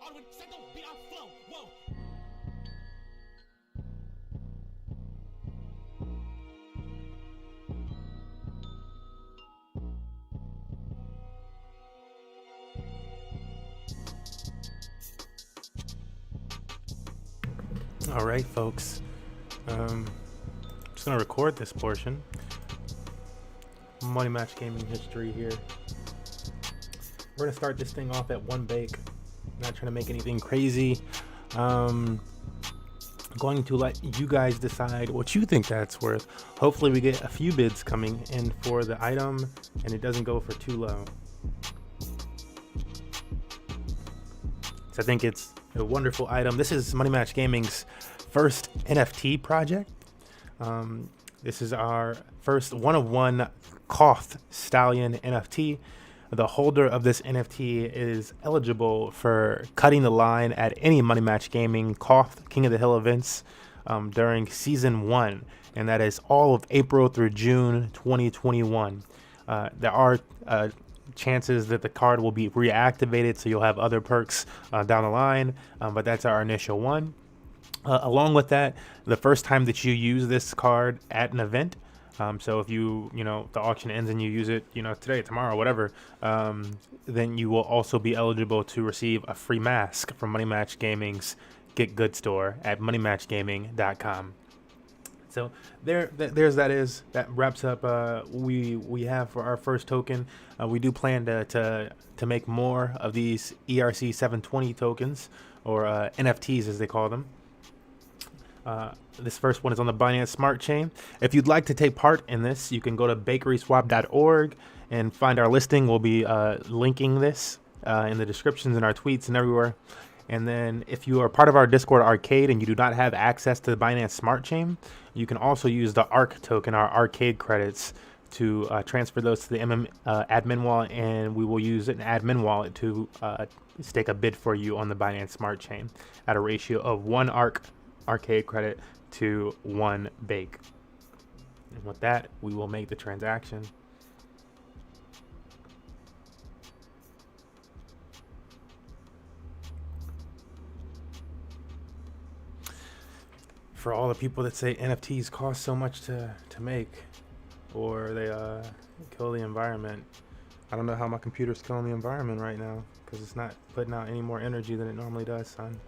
hard with set don't beat our flow. Whoa. All right, folks. Just gonna record this portion. Money Match Gaming history here. We're gonna start this thing off at one bake. Not trying to make anything crazy. Going to let you guys decide what you think that's worth. Hopefully we get a few bids coming in for the item and it doesn't go for too low. So I think it's a wonderful item. This is Money Match Gaming's first NFT project. This is our first one-of-one KOTH Stallion NFT. The holder of this NFT is eligible for cutting the line at any Money Match Gaming KOTH King of the Hill events during Season 1, and that is all of April through June 2021. There are chances that the card will be reactivated, so you'll have other perks down the line, but that's our initial one. Along with that, the first time that you use this card at an event, so if the auction ends and you use it, today, tomorrow, whatever, then you will also be eligible to receive a free mask from Money Match Gaming's Get Good store at moneymatchgaming.com. So that wraps up we have for our first token. We do plan to make more of these ERC 720 tokens, or NFTs as they call them. This first one is on the Binance Smart Chain. If you'd like to take part in this, you can go to bakeryswap.org and find our listing. We'll be linking this in the descriptions and our tweets and everywhere. And then if you are part of our Discord arcade and you do not have access to the Binance Smart Chain, you can also use the ARC token, our arcade credits, to transfer those to the admin wallet, and we will use an admin wallet to stake a bid for you on the Binance Smart Chain at a ratio of 1 arcade credit to 1 bake. And with that, we will make the transaction. For all the people that say NFTs cost so much to make, or they kill the environment, I don't know how my computer's killing the environment right now, because it's not putting out any more energy than it normally does, son.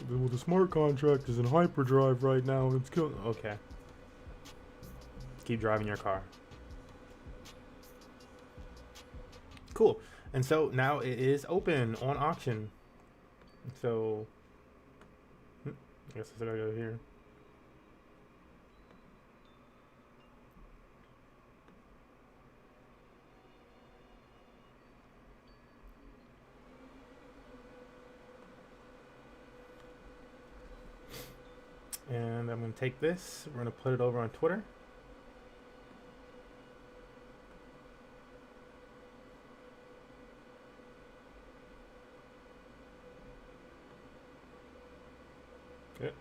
Well, the smart contract is in hyperdrive right now and it's killing. Okay. Keep driving your car. Cool. And so now it is open on auction. So, I guess I gotta go here. And I'm going to take this, we're going to put it over on Twitter. Yep,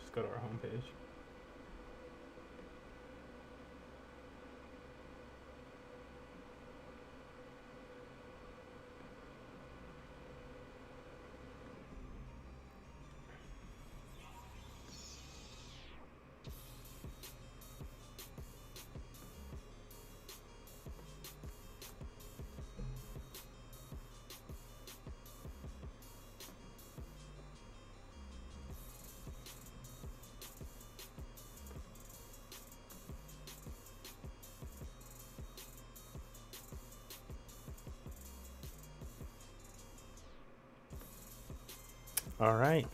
just go to our homepage. All right.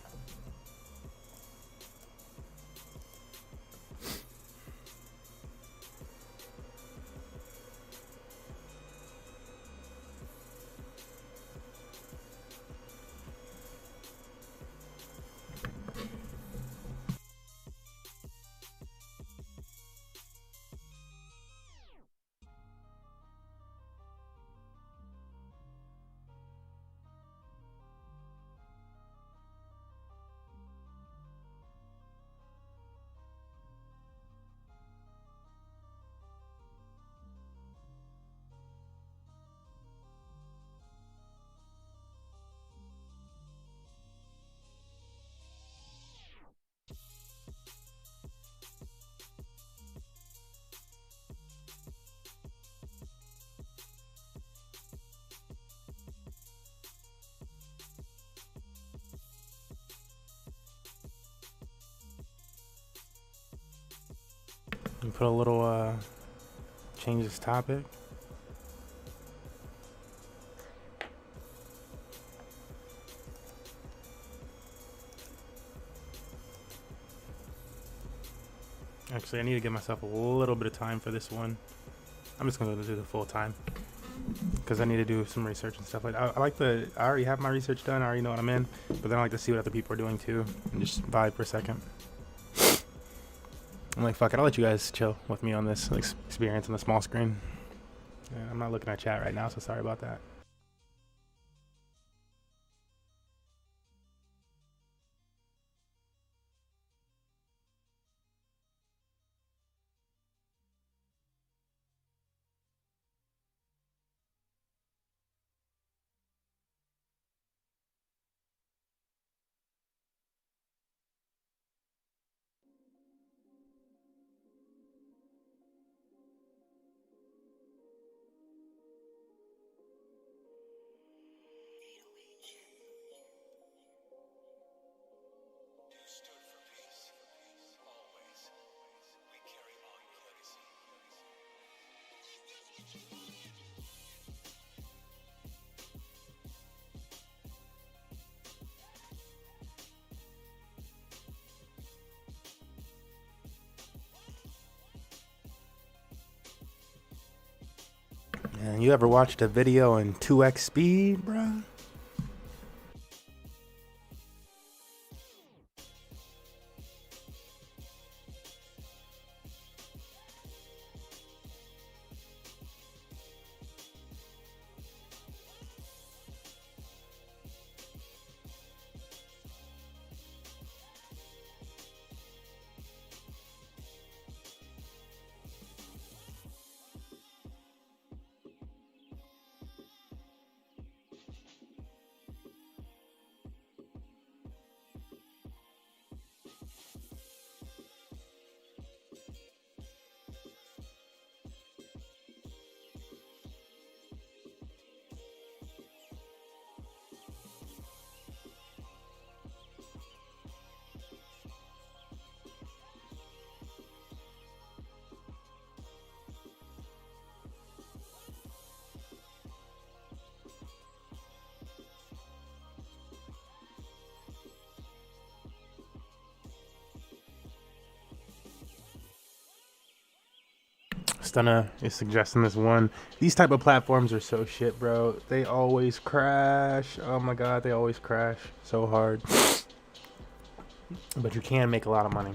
And put a little change this topic. Actually, I need to give myself a little bit of time for this one. I'm just gonna do the full time because I need to do some research and stuff like that. I already have my research done. I already know what I'm in, but then I like to see what other people are doing too and just vibe for a second. I'm like, fuck it, I'll let you guys chill with me on this experience on the small screen. Yeah, I'm not looking at chat right now, so sorry about that. And you ever watched a video in 2x speed, bruh? Stunna is suggesting this one. These type of platforms are so shit, bro. They always crash. Oh my god, they always crash so hard. But you can make a lot of money.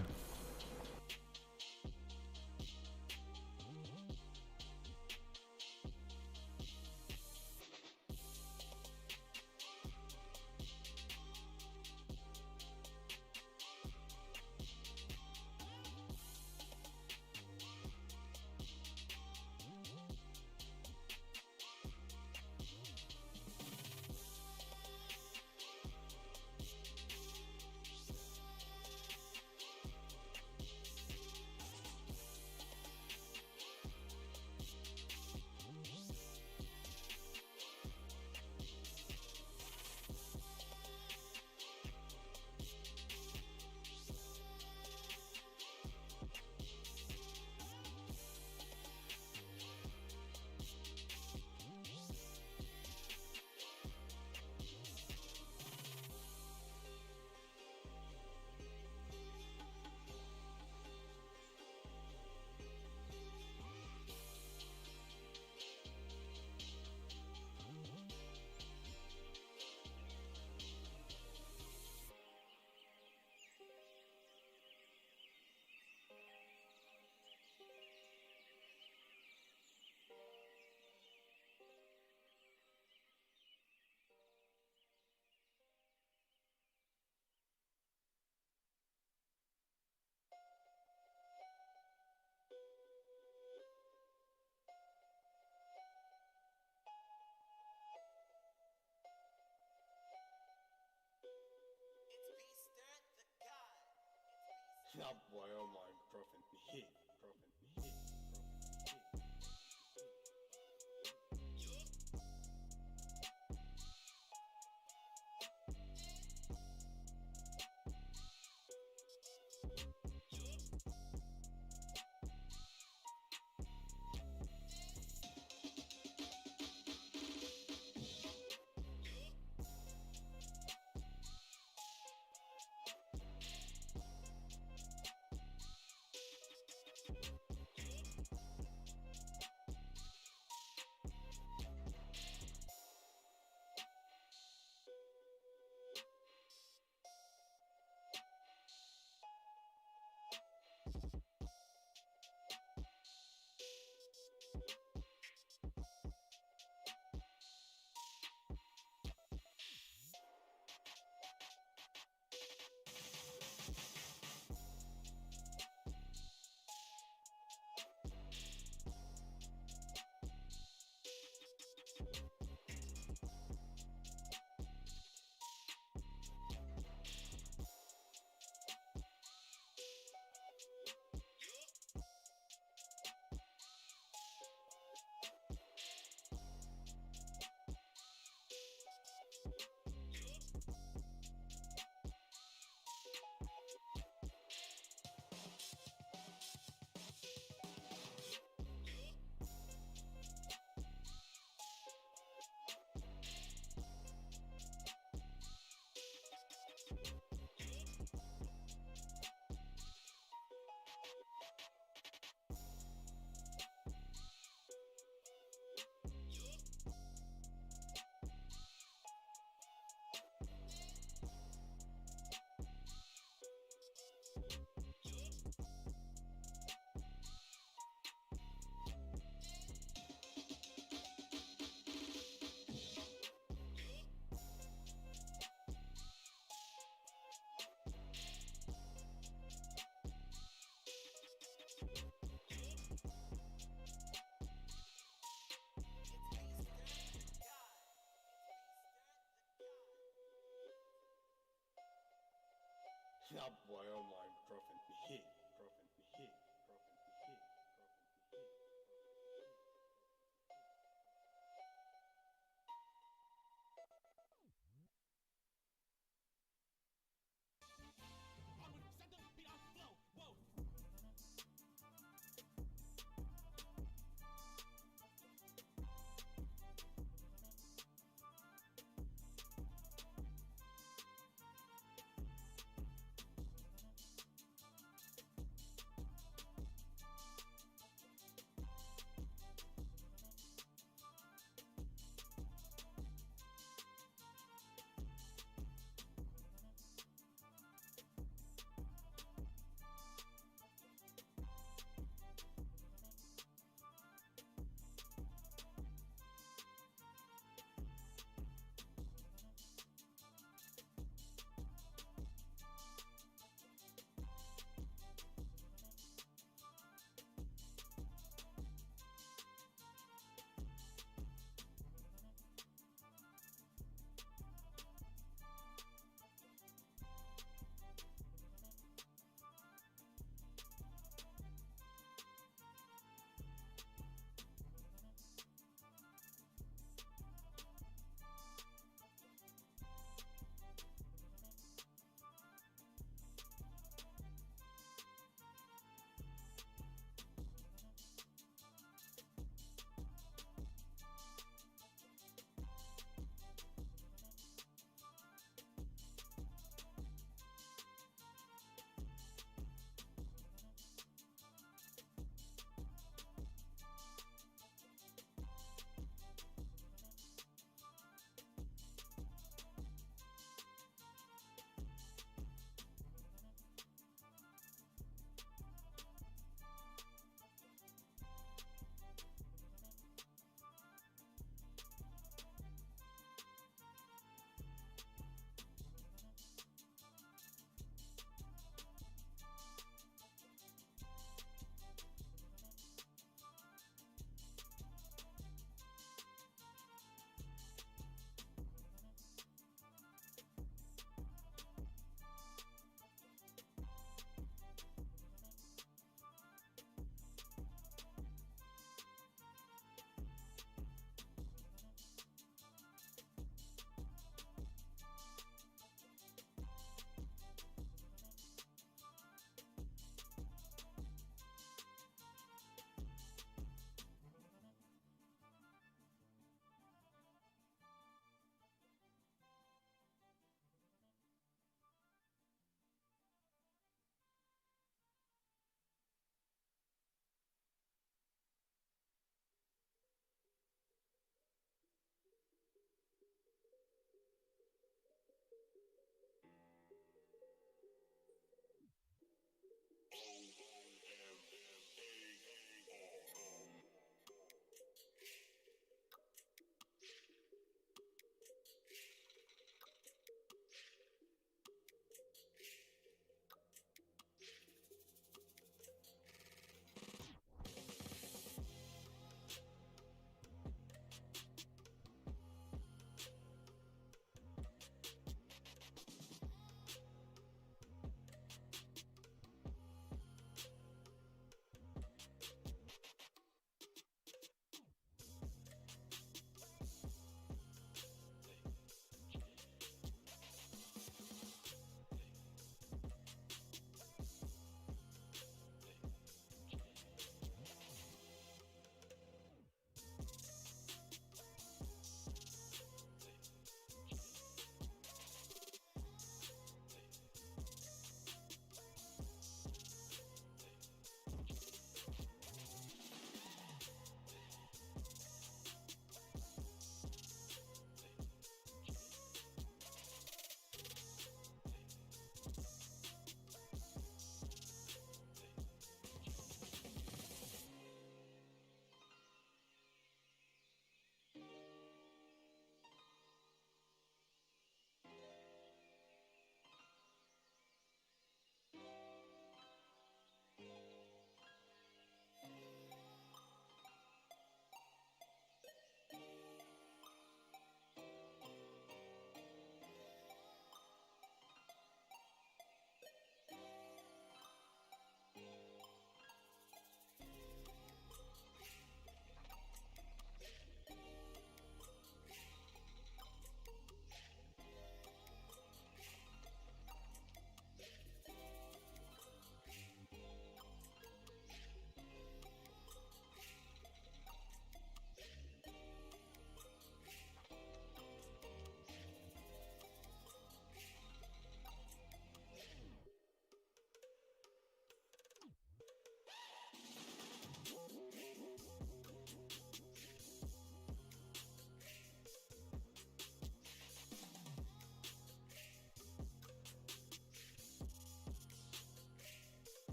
Ja, boy, oh my, profit hit, profit hit. That boy, oh my, profit hit, profit hit, profit hit, profit hit. I would set the beat on flow. Whoa.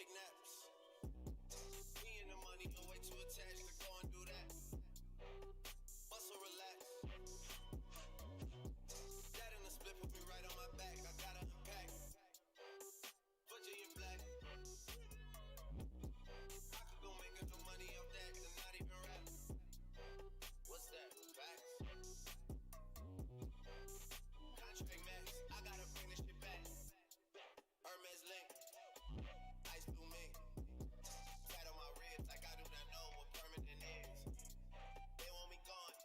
take naps. Me and the money, no way too attached to go and do that. Muscle relax. That in the split put me right on my back. I gotta unpack. Virginia black. I could go make no money off that and not even rap. What's that? Facts. Contract max. I gotta bring this shit back. Hermes link. Ice blue mink. Tat on my ribs like I do not know what permanent is. They want me gone.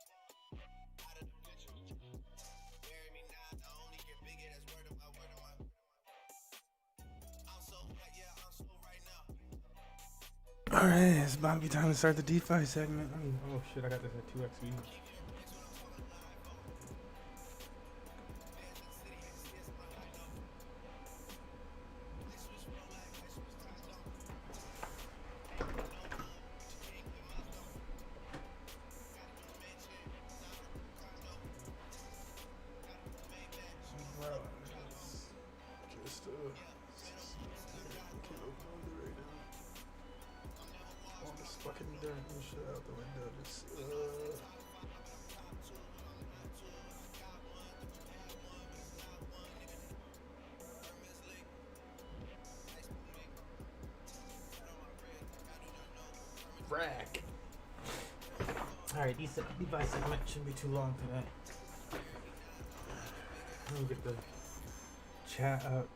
Out of the picture. Bury me now. I only get bigger. That's word of my word of my. I'm so right, yeah, I'm so right now. All right, it's about to be time to start the DeFi segment. Oh shit, I got this at 2x speed. Fucking dirt and shit out the window. Just Frack. Alright, DeFi segment shouldn't be too long today. Let me get the chat up.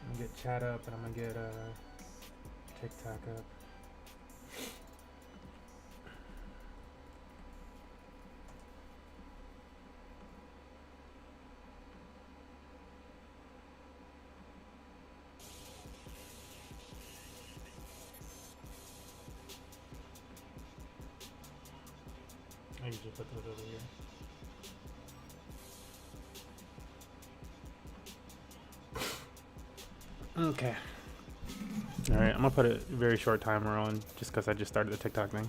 I'm gonna get chat up and I'm gonna get TikTok up. I usually put those over here. Okay. Alright, I'm gonna put a very short timer on just because I just started the TikTok thing.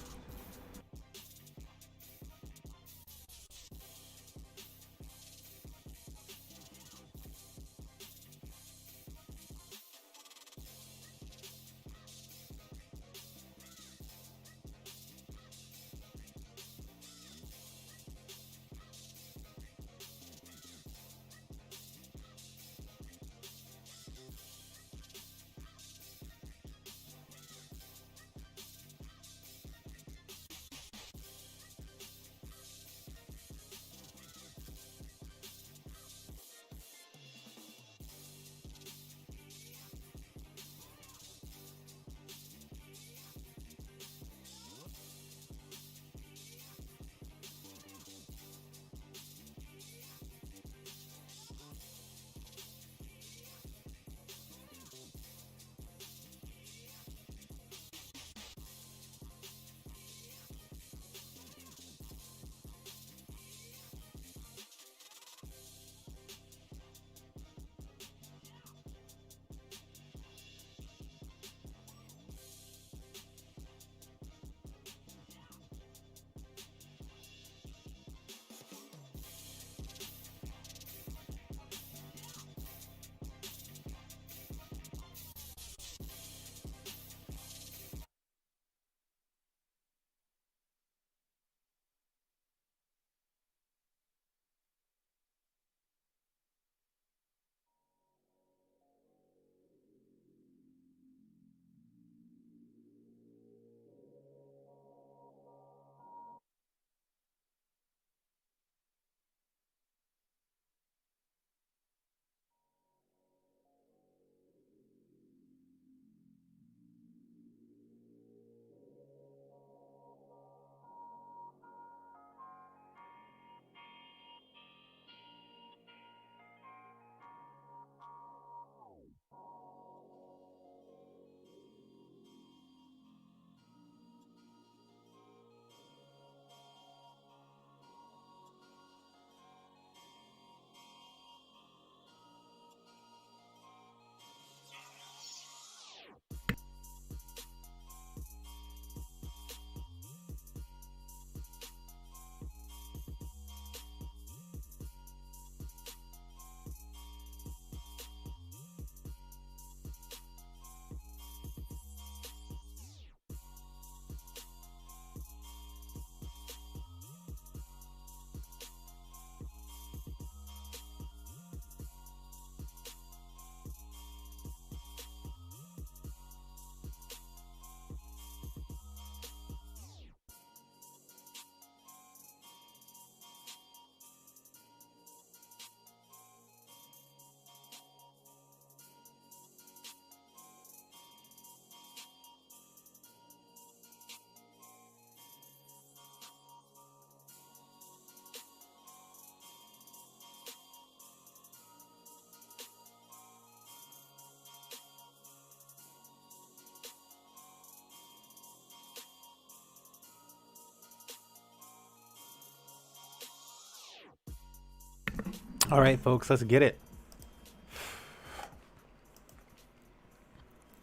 All right, folks, let's get it.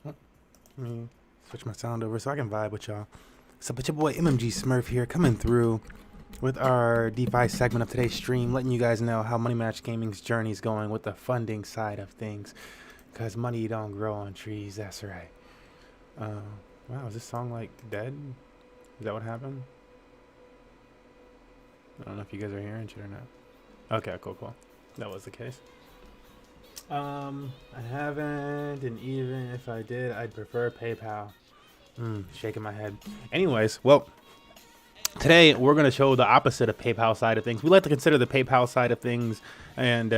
Let me switch my sound over so I can vibe with y'all. So, but your boy MMG Smurf here, coming through with our DeFi segment of today's stream, letting you guys know how Money Match Gaming's journey is going with the funding side of things. Because money don't grow on trees, that's right. Wow, is this song like dead? Is that what happened? I don't know if you guys are hearing shit or not. Okay, cool. That was the case. I haven't, and even if I did, I'd prefer PayPal. Shaking my head. Anyways, well, today we're going to show the opposite of PayPal side of things. We like to consider the PayPal side of things and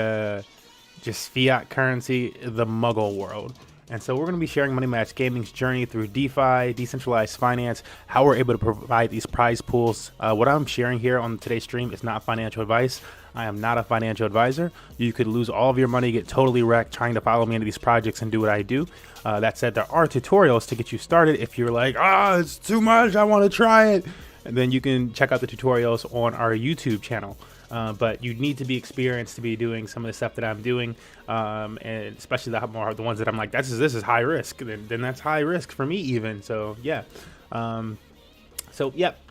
just fiat currency the muggle world. And so we're going to be sharing Money Match Gaming's journey through DeFi, decentralized finance, how we're able to provide these prize pools. What I'm sharing here on today's stream is not financial advice. I am not a financial advisor. You could lose all of your money, get totally wrecked trying to follow me into these projects and do what I do. That said, there are tutorials to get you started. If you're like, it's too much, I want to try it, and then you can check out the tutorials on our YouTube channel. But you need to be experienced to be doing some of the stuff that I'm doing, and especially the ones that I'm like, this is high risk. Then that's high risk for me even. So yeah.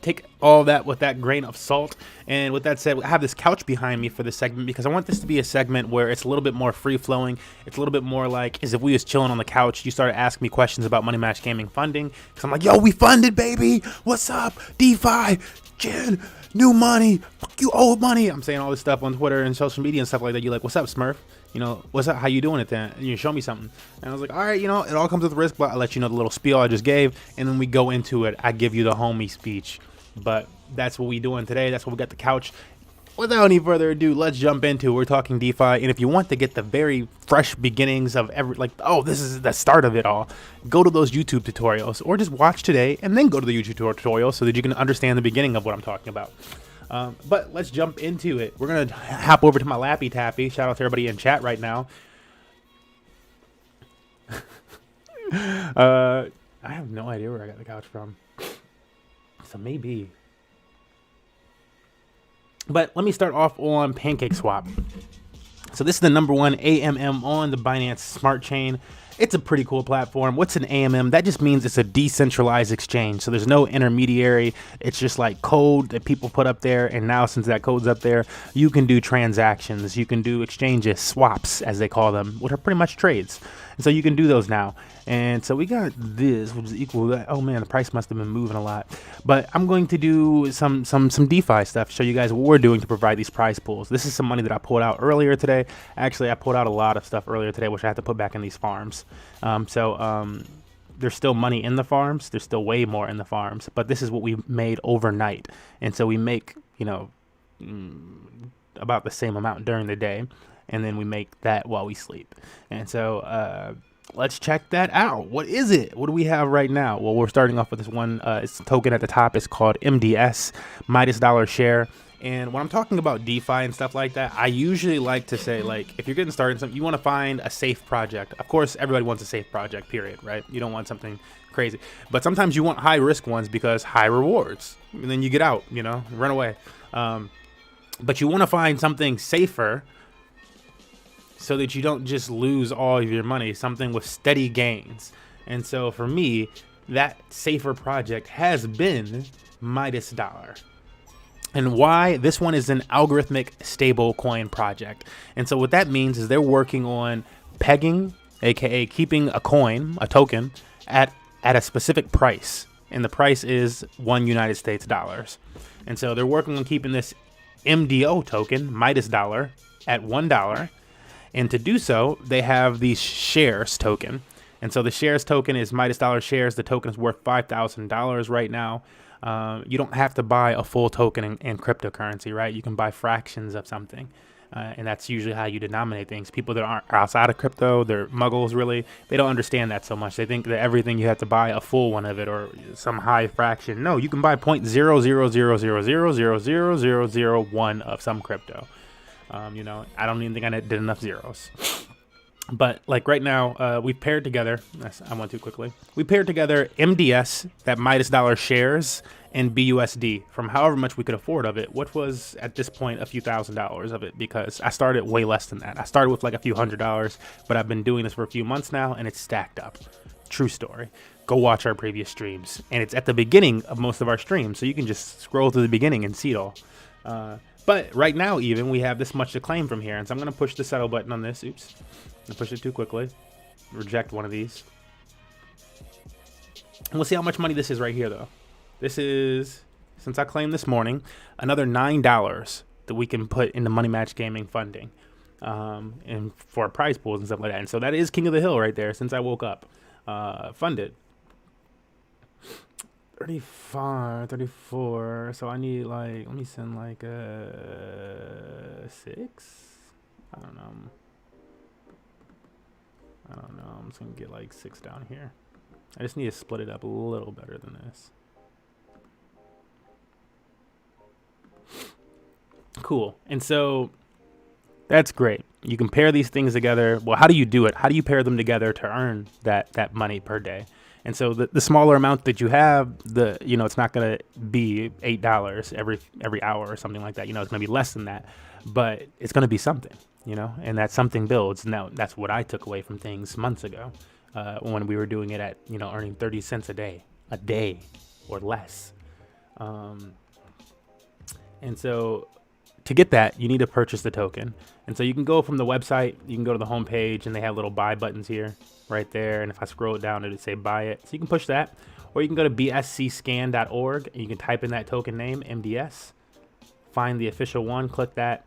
Take all that with that grain of salt. And with that said, I have this couch behind me for this segment because I want this to be a segment where it's a little bit more free flowing. It's a little bit more like as if we was chilling on the couch. You started asking me questions about Money Match Gaming funding. Because I'm like, yo, we funded, baby. What's up? DeFi, Jen, new money. Fuck you, old money. I'm saying all this stuff on Twitter and social media and stuff like that. You're like, what's up, Smurf? You know, what's up? How you doing it then? And you show me something. And I was like, all right, you know, it all comes with risk, but I'll let you know the little spiel I just gave. And then we go into it. I give you the homie speech. But that's what we doing today. That's what we got the couch. Without any further ado, let's jump into it. We're talking DeFi. And if you want to get the very fresh beginnings of this is the start of it all, go to those YouTube tutorials or just watch today and then go to the YouTube tutorial so that you can understand the beginning of what I'm talking about. But let's jump into it. We're going to hop over to my Lappy Tappy. Shout out to everybody in chat right now. I have no idea where I got the couch from. So maybe. But let me start off on PancakeSwap. So this is the #1 AMM on the Binance Smart Chain. It's a pretty cool platform. What's an AMM? That just means it's a decentralized exchange. So there's no intermediary. It's just like code that people put up there. And now since that code's up there, you can do transactions. You can do exchanges, swaps, as they call them, which are pretty much trades. And so you can do those now. And so we got this, which is equal to that. Oh man, the price must have been moving a lot. But I'm going to do some DeFi stuff, show you guys what we're doing to provide these prize pools. This is some money that I pulled out earlier today. Actually, I pulled out a lot of stuff earlier today, which I have to put back in these farms. There's still money in the farms. There's still way more in the farms. But this is what we made overnight. And so we make, about the same amount during the day. And then we make that while we sleep. And so let's check that out. What is it? What do we have right now? Well, we're starting off with this one. It's token at the top. It's called MDS, Midas Dollar Share. And when I'm talking about DeFi and stuff like that, I usually like to say, like, if you're getting started in something, you want to find a safe project. Of course, everybody wants a safe project, period, right? You don't want something crazy. But sometimes you want high risk ones because high rewards. And then you get out, run away. But you want to find something safer so that you don't just lose all of your money, something with steady gains. And so for me, that safer project has been Midas Dollar. And why? This one is an algorithmic stable coin project. And so what that means is they're working on pegging, aka keeping a coin, a token, at a specific price. And the price is $1 United States. And so they're working on keeping this MDO token, Midas Dollar, at $1. And to do so, they have the shares token. And so the shares token is Midas Dollar shares. The token is worth $5,000 right now. You don't have to buy a full token in cryptocurrency, right? You can buy fractions of something. And that's usually how you denominate things. People that aren't outside of crypto, they're muggles really, they don't understand that so much. They think that everything you have to buy a full one of it or some high fraction. No, you can buy 0.00000000001 of some crypto. I don't even think I did enough zeros. But like right now, we've paired together. I went too quickly. We paired together MDS, that Midas dollar shares, and BUSD from however much we could afford of it, which was at this point a few $1,000s of it, because I started way less than that. I started with like a few $100s, but I've been doing this for a few months now, and it's stacked up. True story. Go watch our previous streams, and it's at the beginning of most of our streams, so you can just scroll to the beginning and see it all. But right now, even we have this much to claim from here, and so I'm gonna push the settle button on this. Oops. I pushed it too quickly. Reject one of these. And we'll see how much money this is right here, though. This is, since I claimed this morning, another $9 that we can put into Money Match Gaming funding, and for prize pools and stuff like that. And so that is King of the Hill right there. Since I woke up, funded 35, 34. So I need like, let me send like a 6. I don't know. I'm just gonna get like 6 down here. I just need to split it up a little better than this. Cool. And so that's great. You can pair these things together. Well, how do you do it? How do you pair them together to earn that money per day? And so the smaller amount that you have, it's not going to be $8 every hour or something like that. It's going to be less than that, but it's going to be something, and that something builds. Now, that's what I took away from things months ago, when we were doing it at, earning 30 cents a day or less. And so to get that, you need to purchase the token. And so you can go from the website, you can go to the home page, and they have little buy buttons here, right there. And if I scroll it down, it'll say buy it. So you can push that, or you can go to bscscan.org and you can type in that token name, MDS, find the official one, click that.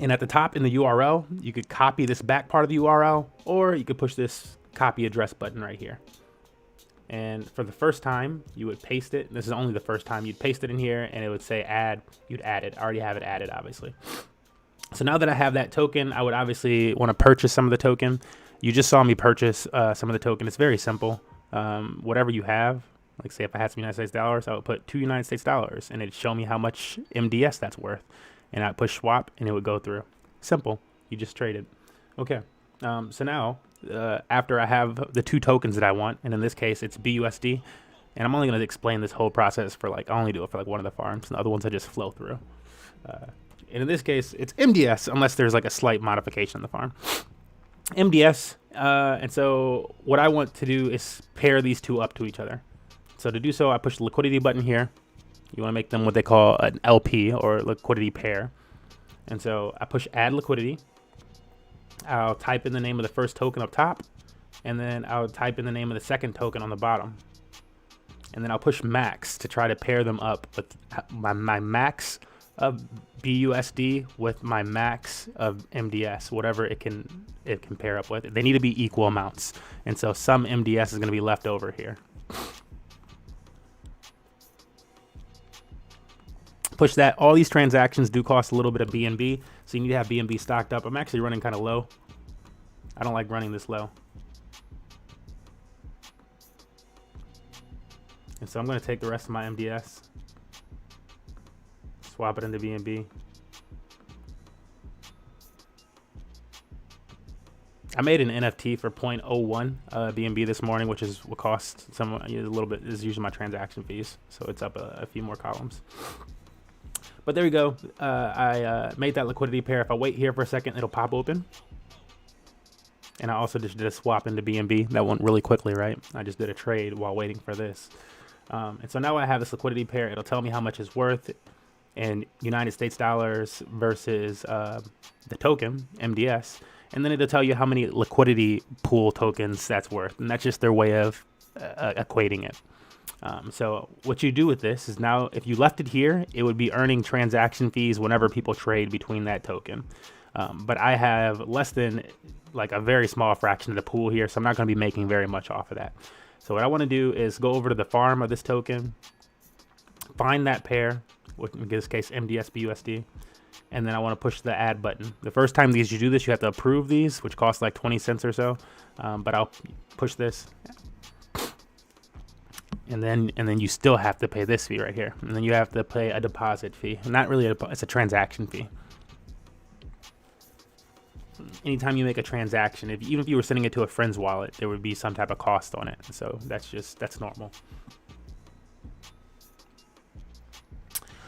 And at the top in the URL, you could copy this back part of the URL, or you could push this copy address button right here. And for the first time, you would paste it. This is only the first time. You'd paste it in here, and it would say add. You'd add it. I already have it added, obviously. So now that I have that token, I would obviously want to purchase some of the token. You just saw me purchase some of the token. It's very simple. Whatever you have, like say if I had some United States dollars, I would put 2 United States dollars, and it'd show me how much MDS that's worth. And I'd push swap, and it would go through. Simple. You just traded. Okay. So now, after I have the 2 tokens that I want, and in this case, it's BUSD, and I'm only going to explain this whole process for I only do it for one of the farms, and the other ones I just flow through. And in this case, it's MDS, unless there's a slight modification on the farm. MDS, and so what I want to do is pair these 2 up to each other. So to do so, I push the liquidity button here. You want to make them what they call an LP, or liquidity pair. And so I push add liquidity. I'll type in the name of the first token up top, and then I'll type in the name of the second token on the bottom. And then I'll push max to try to pair them up with my max of BUSD with my max of MDS, whatever it can pair up with. They need to be equal amounts. And so some MDS is going to be left over here. Push that. All these transactions do cost a little bit of BNB, so you need to have BNB stocked up. I'm actually running kind of low. I don't like running this low. And so I'm going to take the rest of my MDS, swap it into BNB. I made an NFT for 0.01 BNB this morning, which is what cost a little bit, is usually my transaction fees. So it's up a few more columns. But there you go. I made that liquidity pair. If I wait here for a second, it'll pop open. And I also just did a swap into BNB. That went really quickly, right? I just did a trade while waiting for this. And so now I have this liquidity pair. It'll tell me how much it's worth in United States dollars versus the token, MDS. And then it'll tell you how many liquidity pool tokens that's worth. And that's just their way of equating it. So what you do with this is, now if you left it here, it would be earning transaction fees whenever people trade between that token. But I have less than a very small fraction of the pool here, so I'm not going to be making very much off of that. So what I want to do is go over to the farm of this token, find that pair, which in this case MDS BUSD, and then I want to push the add button. The first time you do this, you have to approve these, which cost like 20 cents or so. But I'll push this. And then you still have to pay this fee right here. And then you have to pay a deposit fee. Not really it's a transaction fee. anytime you make a transaction, even if you were sending it to a friend's wallet, there would be some type of cost on it. So that's normal.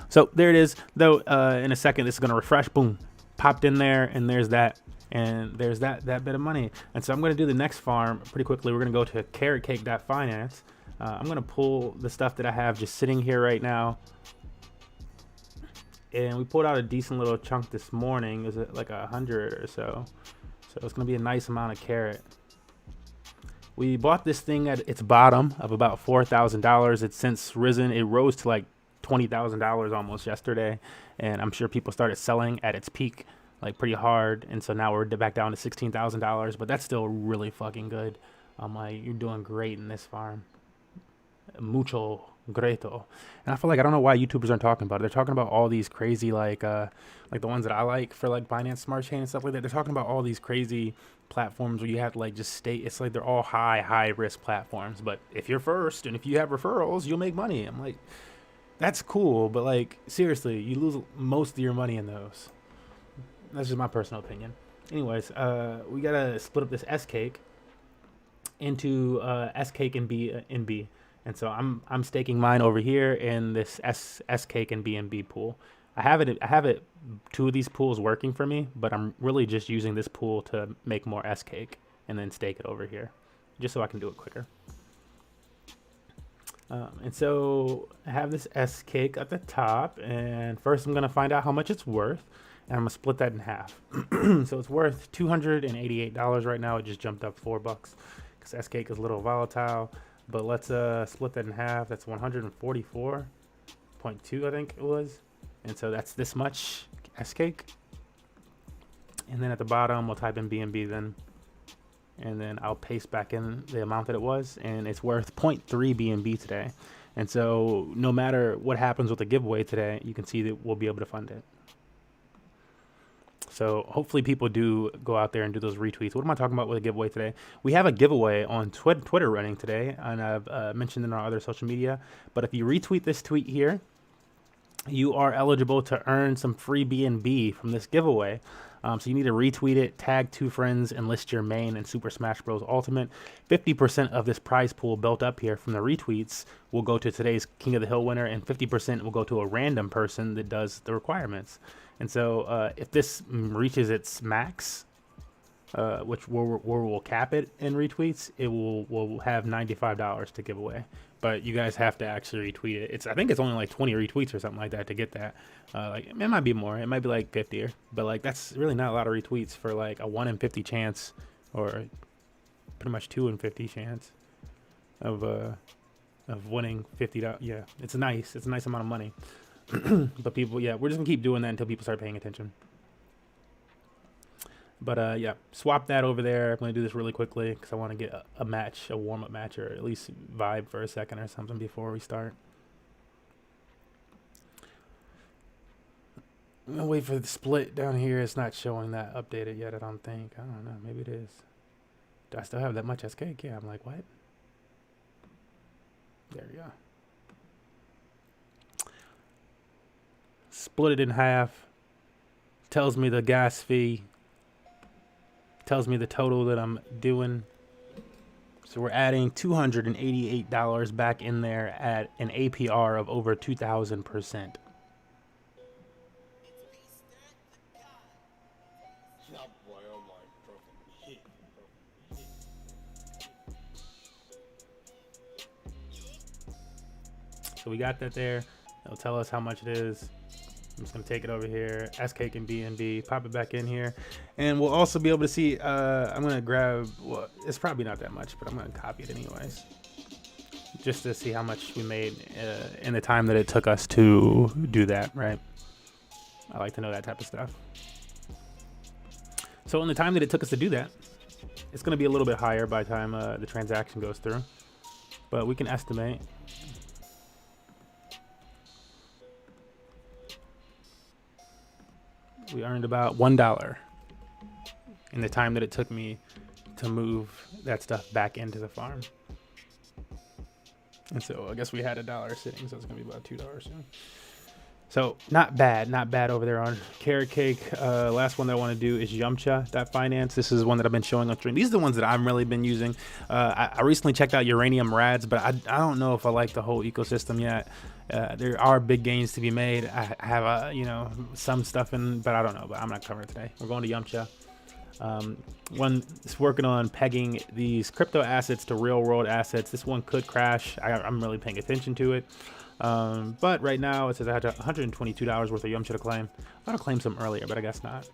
So there it is. Though in a second, this is gonna refresh. Boom, popped in there, and there's that. And there's that bit of money. And so I'm going to do the next farm pretty quickly. We're going to go to carrotcake.finance. I'm going to pull the stuff that I have just sitting here right now. And we pulled out a decent little chunk this morning. Is it like 100 or so? So it's going to be a nice amount of carrot. We bought this thing at its bottom of about $4,000. It's since risen. It rose to like $20,000 almost yesterday. And I'm sure people started selling at its peak like pretty hard, and so now we're back down to $16,000, but that's still really fucking good. I'm like, you're doing great in this farm, mucho greto. And I feel like I don't know why YouTubers aren't talking about it. They're talking about all these crazy like the ones that I like for like Binance Smart Chain and stuff like that. They're talking about all these crazy platforms where you have to like just stay. It's like they're all high risk platforms, but if you're first and if you have referrals, you'll make money. I'm like, that's cool, but like seriously, you lose most of your money in those. That's just my personal opinion. Anyways, we gotta split up this S cake into S cake and B. And so I'm staking mine over here in this S cake and BNB pool. I have it 2 of these pools working for me, but I'm really just using this pool to make more S cake and then stake it over here, just so I can do it quicker. And so I have this S cake at the top, and first I'm gonna find out how much it's worth. And I'm gonna split that in half. So it's worth $288 right now. It just jumped up $4 because S cake is a little volatile. But let's split that in half. That's 144.2, I think it was. And so that's this much S cake. And then at the bottom, we'll type in BNB then. And then I'll paste back in the amount that it was. And it's worth 0.3 BNB today. And so no matter what happens with the giveaway today, you can see that we'll be able to fund it. So hopefully people do go out there and do those retweets. What am I talking about with a giveaway today? We have a giveaway on Twitter running today, and I've mentioned in our other social media. But if you retweet this tweet here, you are eligible to earn some free BNB from this giveaway. So you need to retweet it, tag 2 friends, and list your main and Super Smash Bros. Ultimate. 50% of this prize pool built up here from the retweets will go to today's King of the Hill winner, and 50% will go to a random person that does the requirements. And so if this reaches its max, which where we'll cap it in retweets, it will have $95 to give away. But you guys have to actually retweet it. I think it's only like 20 retweets or something like that to get that. Like it might be more. It might be like 50, but like that's really not a lot of retweets for like a 1 in 50 chance, or pretty much 2 in 50 chance of winning $50. Yeah, it's nice. It's a nice amount of money. But people, yeah, we're just gonna keep doing that until people start paying attention. But yeah, swap that over there. I'm gonna do this really quickly because I want to get a match, a warm-up match, or at least vibe for a second or something before we start. I'm gonna wait for the split down here. It's not showing that updated yet, I don't think. I don't know, maybe it is. Do I still have that much SK? Yeah, I'm like, what? There we go. Split it in half. Tells me the gas fee. Tells me the total that I'm doing. So we're adding $288 back in there at an APR of over 2,000%. Yeah, boy, oh my, broken hit. So we got that there. It'll tell us how much it is. I'm just gonna take it over here, S cake and BNB, pop it back in here, and we'll also be able to see. I'm gonna grab. Well, it's probably not that much, but I'm gonna copy it anyways, just to see how much we made in the time that it took us to do that. Right? I like to know that type of stuff. So in the time that it took us to do that, it's gonna be a little bit higher by the time the transaction goes through, but we can estimate. We earned about $1 in the time that it took me to move that stuff back into the farm. And so I guess we had $1 sitting, so it's gonna be about $2 soon. So not bad over there on Carrot Cake. Last one that I want to do is Yumcha.finance. This is one that I've been showing on stream. These are the ones that I've really been using. I recently checked out Uranium Rads, but I don't know if I like the whole ecosystem yet. There are big gains to be made. I have you know, some stuff in, but I don't know. But I'm not covering it today. We're going to Yumcha. One is working on pegging these crypto assets to real world assets. This one could crash. I'm really paying attention to it. But right now it says I had $122 worth of Yumcha to claim. I thought I claimed some earlier, but I guess not.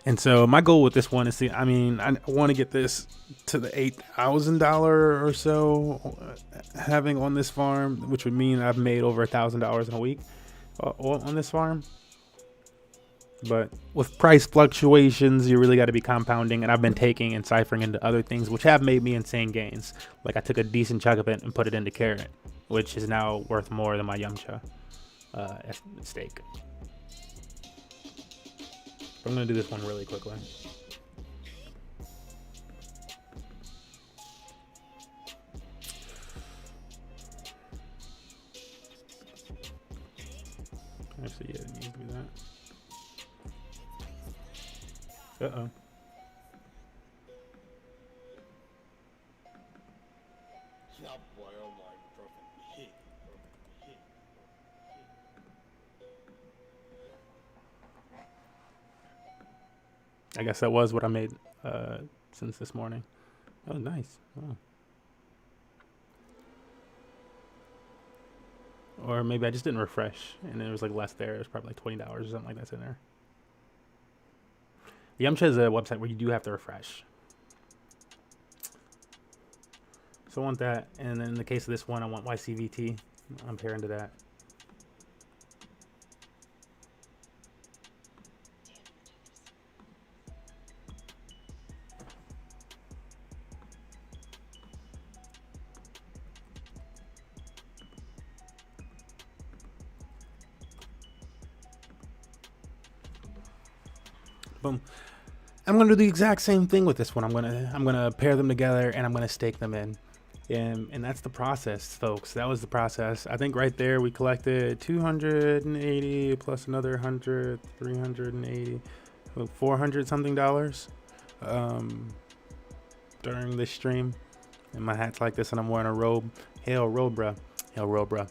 And so my goal with this one is I want to get this to the $8,000 or so having on this farm, which would mean I've made over $1,000 in a week on this farm. But with price fluctuations, you really got to be compounding. And I've been taking and ciphering into other things, which have made me insane gains. Like I took a decent chunk of it and put it into Carrot, which is now worth more than my Yumcha stake. I'm going to do this one really quickly. Actually, yeah, it needs to be that. Uh-oh. Yeah, boy, oh my, bro, hit, bro, hit, I guess that was what I made since this morning. Oh, nice. Oh. Or maybe I just didn't refresh and there was like less there. It was probably like $20 or something like that's in there. Yumcha is a website where you do have to refresh. So I want that. And then in the case of this one, I want YCVT. I'm pairing to that. Boom. I'm gonna do the exact same thing with this one. I'm gonna pair them together and I'm gonna stake them in. And that's the process, folks. That was the process. I think right there we collected 280 plus another 100, 380, 400 something dollars during this stream. And my hat's like this and I'm wearing a robe. Hail Robra. Hail Robra.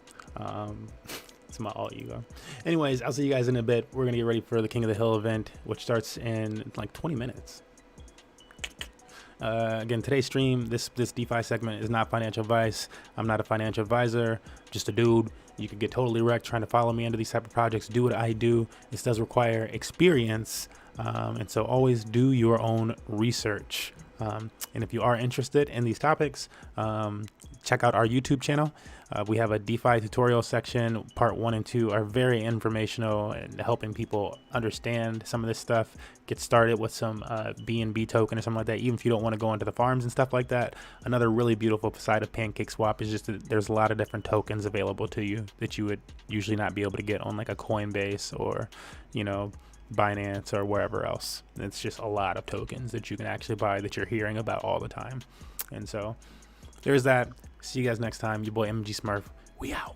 It's my alt ego. Anyways, I'll see you guys in a bit. We're gonna get ready for the King of the Hill event, which starts in like 20 minutes. Again, today's stream, this DeFi segment is not financial advice. I'm not a financial advisor, just a dude. You could get totally wrecked trying to follow me into these type of projects. Do what I do. This does require experience, and so always do your own research. And if you are interested in these topics, check out our YouTube channel. We have a DeFi tutorial section. Part 1 and 2 are very informational and helping people understand some of this stuff, get started with some BNB token or something like that, even if you don't want to go into the farms and stuff like that. Another really beautiful side of PancakeSwap is just that there's a lot of different tokens available to you that you would usually not be able to get on like a Coinbase or, you know, Binance or wherever else. It's just a lot of tokens that you can actually buy that you're hearing about all the time. And so there's that. See you guys next time. Your boy MMG Smurf. We out.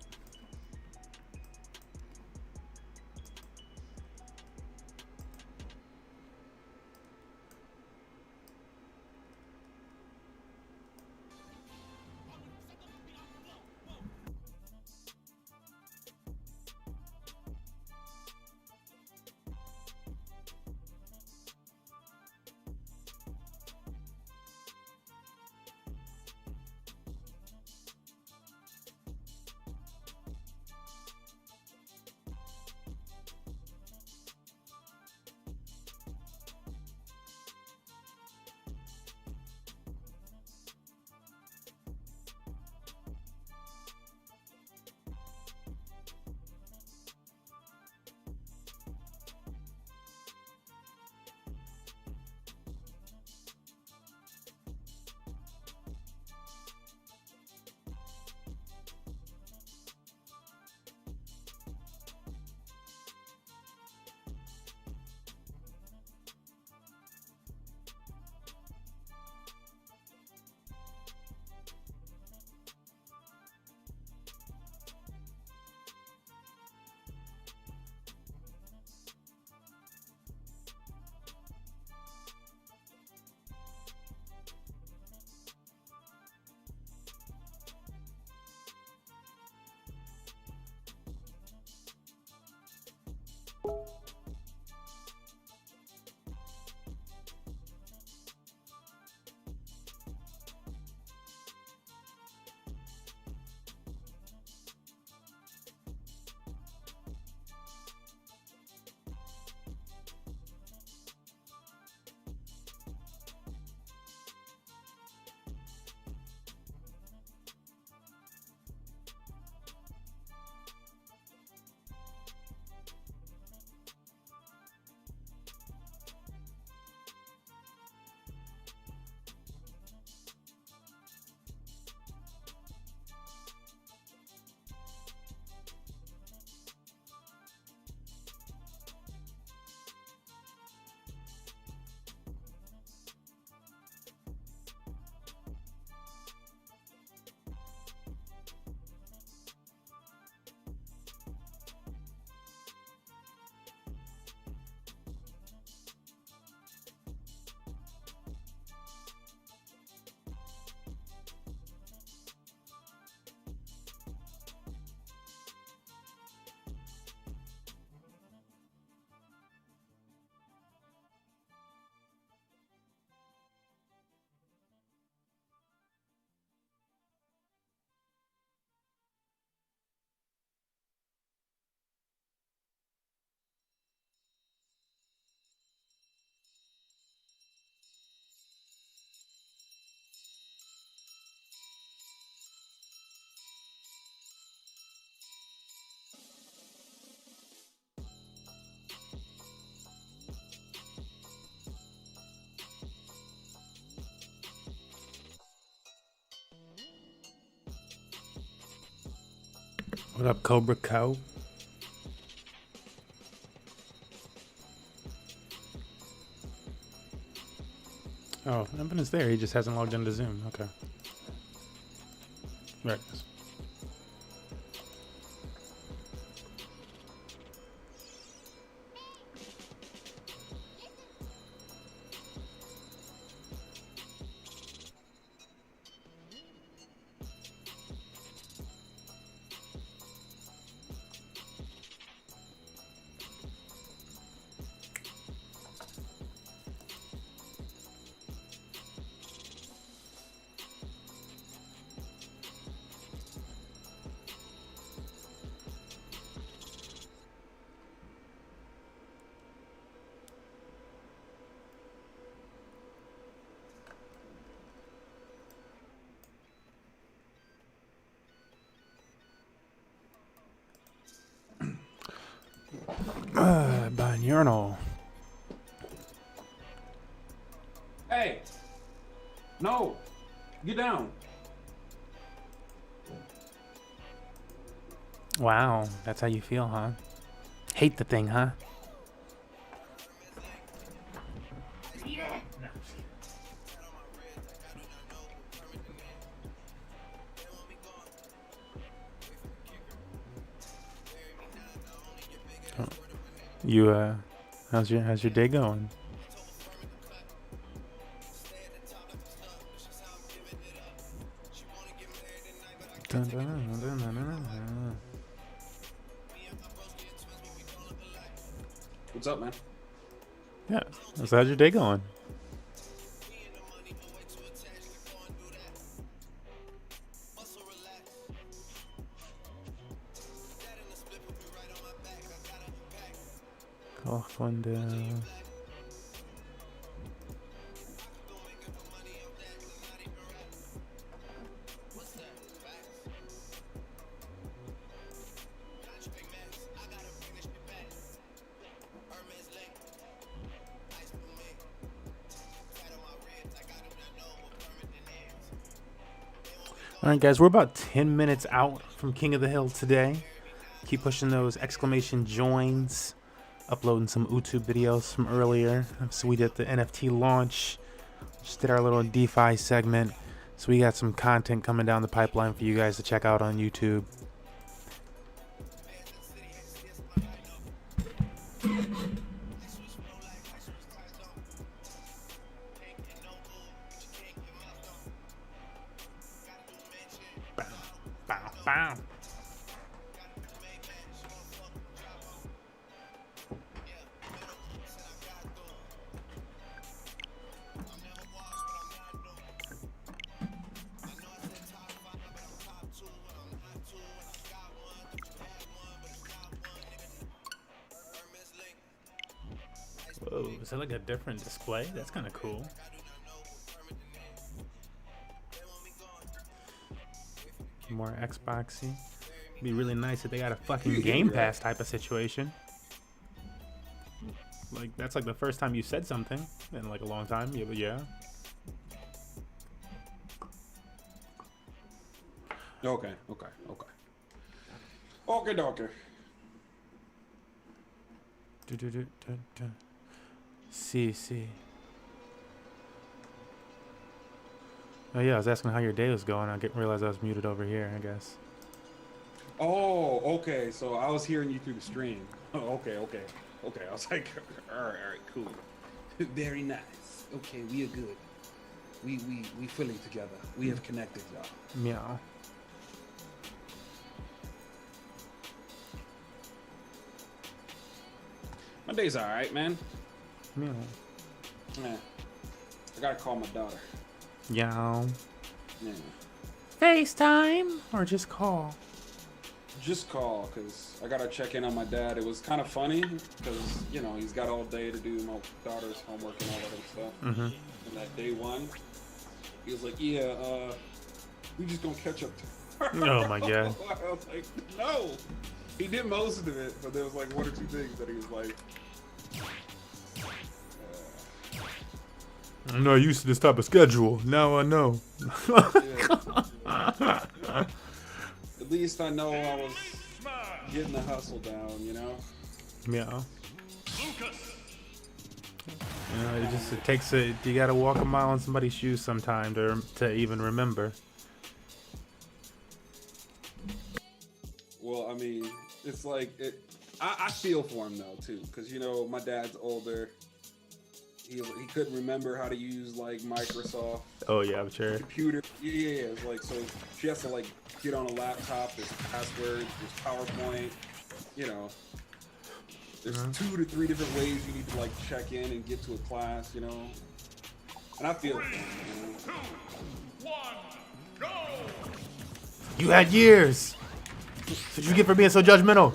What up, Cobra Cow? Oh, Evan is there. He just hasn't logged into Zoom. Okay. Right. Banyurnal. Hey! No! Get down! Wow, that's how you feel, huh? Hate the thing, huh? You how's your day going? Dun, dun, dun, dun, dun, dun. What's up, man? Yeah, so how's your day going? KOTH one down. Alright guys, we're about 10 minutes out from King of the Hill today. Keep pushing those exclamation joins. Uploading some YouTube videos from earlier. So we did the NFT launch. Just did our little DeFi segment. So we got some content coming down the pipeline for you guys to check out on YouTube. Bow, bow, bow. Whoa, is that like a different display? That's kind of cool. More Xboxy. Be really nice if they got a fucking Game Pass type of situation. Like, that's like the first time you said something in like a long time. Yeah, but yeah. Okay. Okay. See. Oh yeah, I was asking how your day was going. I didn't realize I was muted over here, I guess. Oh, okay. So I was hearing you through the stream. Oh, okay. I was like, all right, cool. Very nice. Okay, we are good. We fully together. We have connected, y'all. Meow. My day's all right, man. Meow. Yeah. I gotta call my daughter. Yow. Yeah. FaceTime or just call? Just call, because I gotta check in on my dad. It was kind of funny, because, you know, he's got all day to do my daughter's homework and all that other stuff. Mm-hmm. And that day one, he was like, yeah, we just gonna catch up to her. Oh my God. I was like, no. He did most of it, but there was like one or two things that he was like, I'm not used to this type of schedule. Now I know. yeah. At least I know I was getting the hustle down, you know. Yeah. You know, it takes a, you gotta walk a mile in somebody's shoes sometime to even remember. Well, I mean, it's like I feel for him though too, because you know my dad's older. He couldn't remember how to use like Microsoft Oh yeah, I'm sure. computer. Yeah, it's like so she has to like get on a laptop. There's passwords. There's PowerPoint. You know, there's 2 to 3 different ways you need to like check in and get to a class. You know, and I feel for him. You know? You had years. What you get for being so judgmental?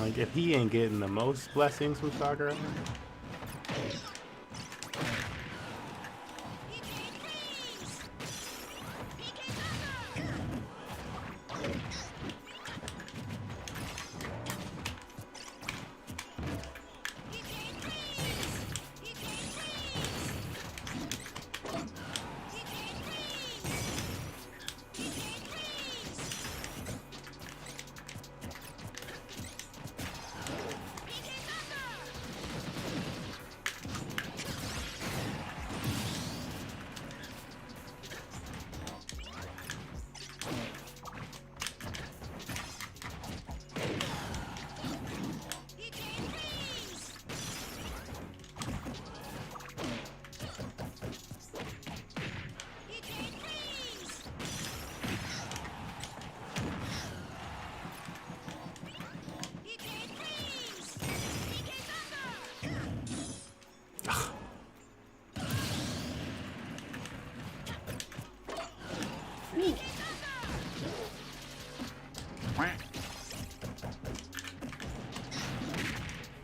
Like, if he ain't getting the most blessings from Sakura,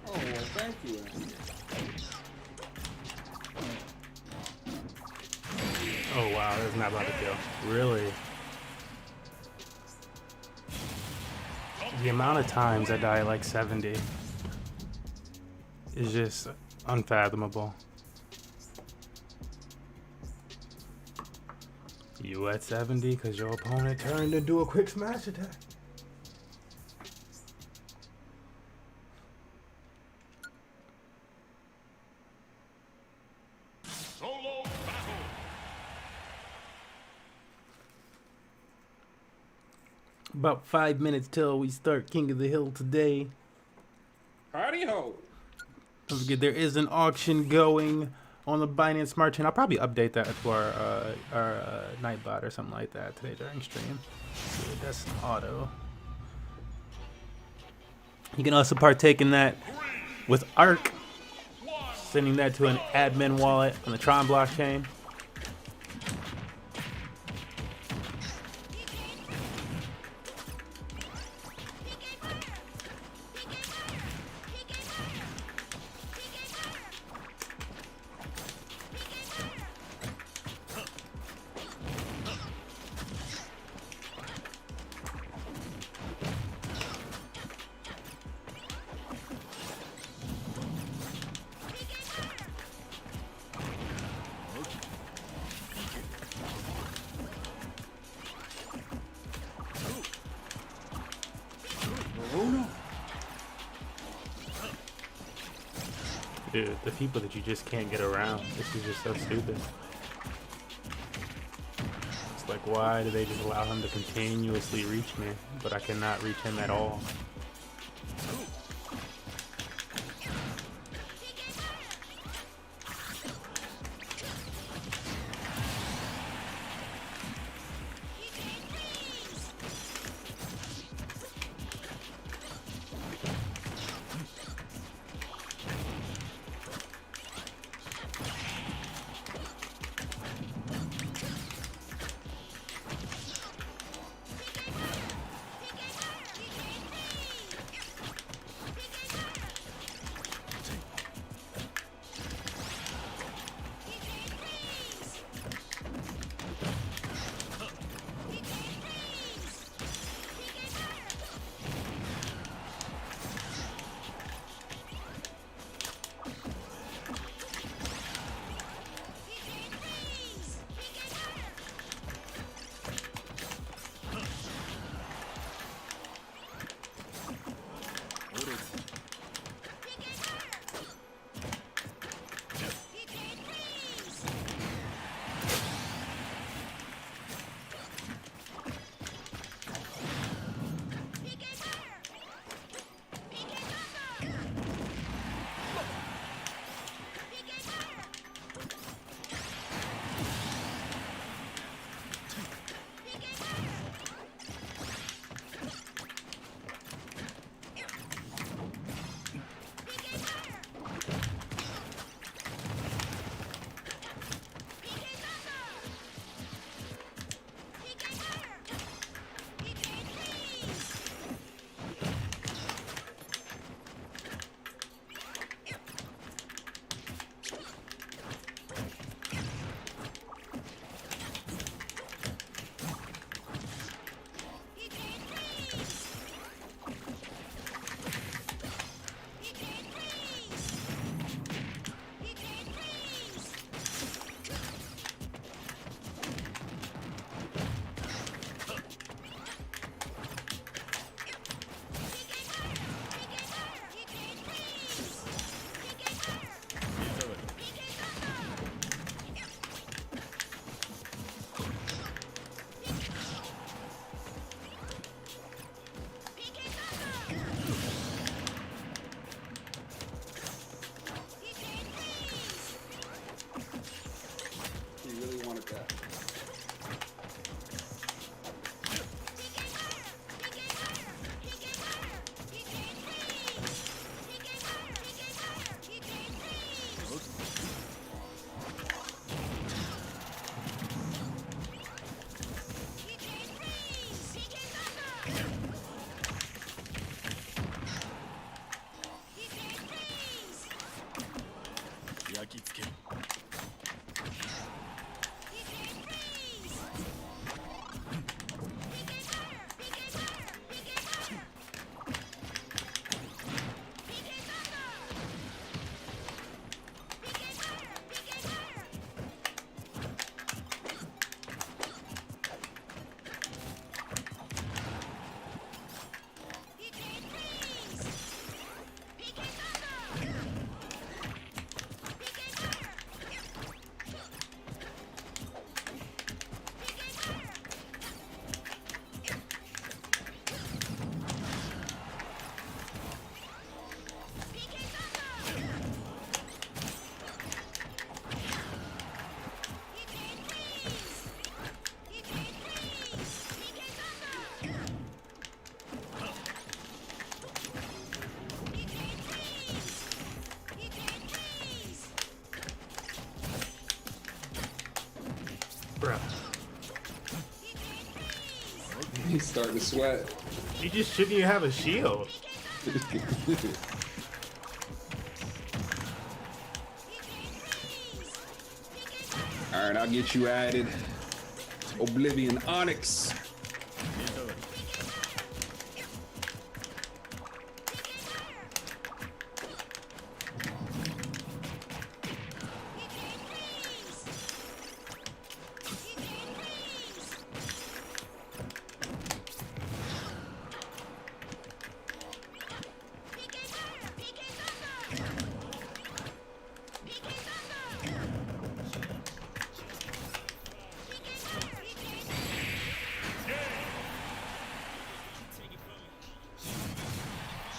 Oh well, thank you. oh wow, that's not about to kill. Really? The amount of times I die at like 70 is just unfathomable. You at 70 because your opponent turned into a quick smash attack. Solo battle. About 5 minutes till we start King of the Hill today. Howdy ho. Don't forget there is an auction going on the Binance Smart Chain. I'll probably update that to our Nightbot or something like that today during stream. So that's auto. You can also partake in that with ARC, sending that to an admin wallet on the Tron blockchain. Dude, the people that you just can't get around. This is just so stupid. It's like, why do they just allow him to continuously reach me, but I cannot reach him at all? He's starting to sweat. You just shouldn't even have a shield. All right, I'll get you added. Oblivion Onyx.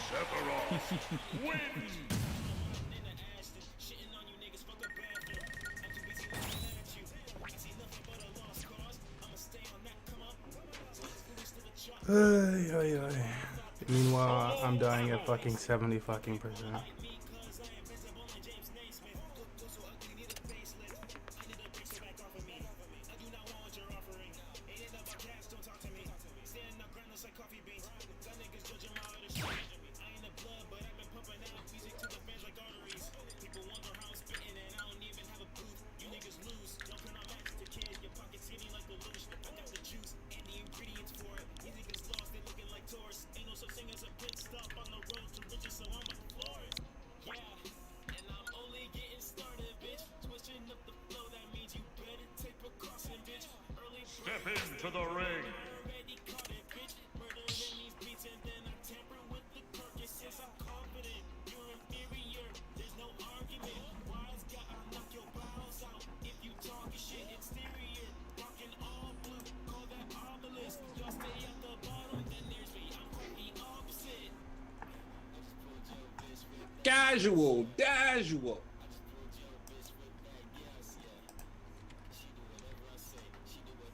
Sephiroth wins. Ay, ay, ay. Meanwhile, I'm dying at fucking 70 fucking percent. Step into the ring. Casual, casual.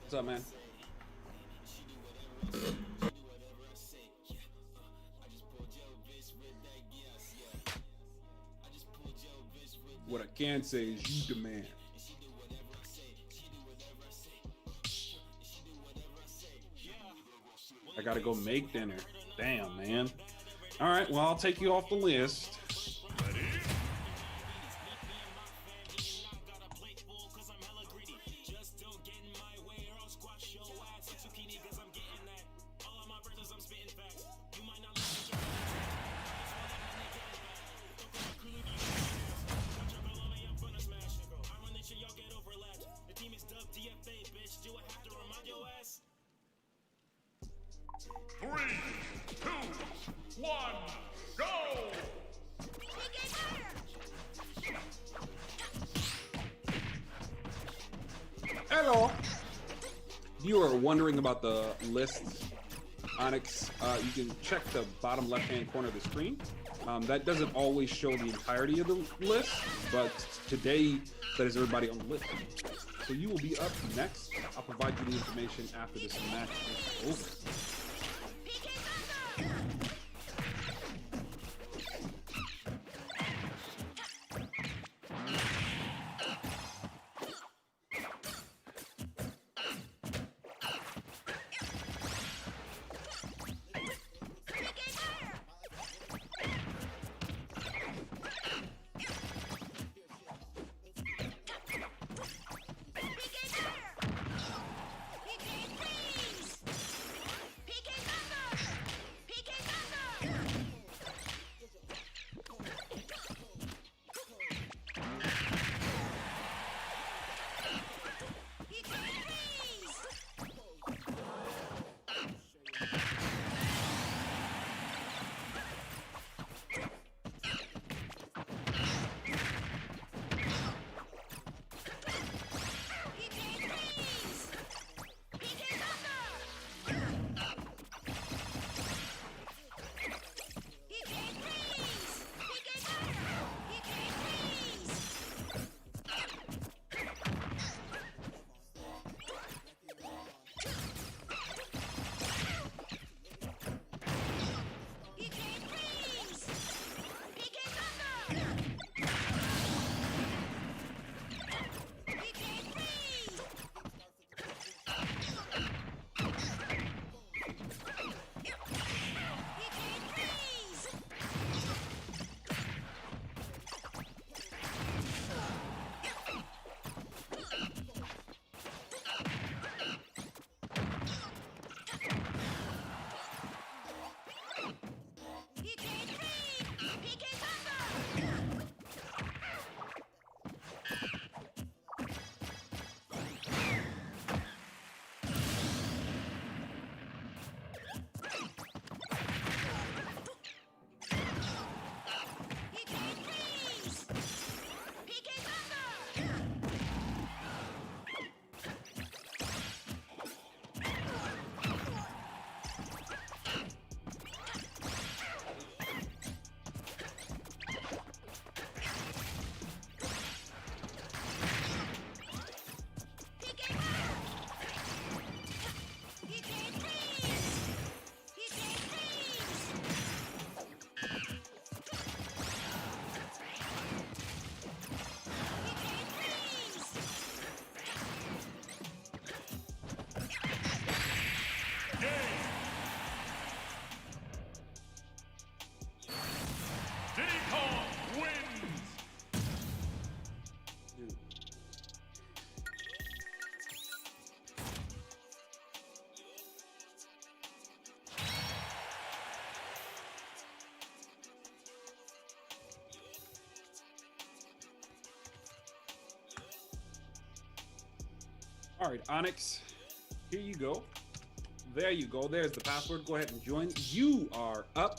What's up, man? What I can say is you demand. I gotta go make dinner. Damn, man. All right, well, I'll take you off the list. Three, two, one, go! Hello. You are wondering about the list, Onyx. You can check the bottom left-hand corner of the screen. That doesn't always show the entirety of the list, but today that is everybody on the list. So you will be up next. I'll provide you the information after this match is over. All right, Onyx, here you go. There you go. There's the password. Go ahead and join. You are up.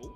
Oh.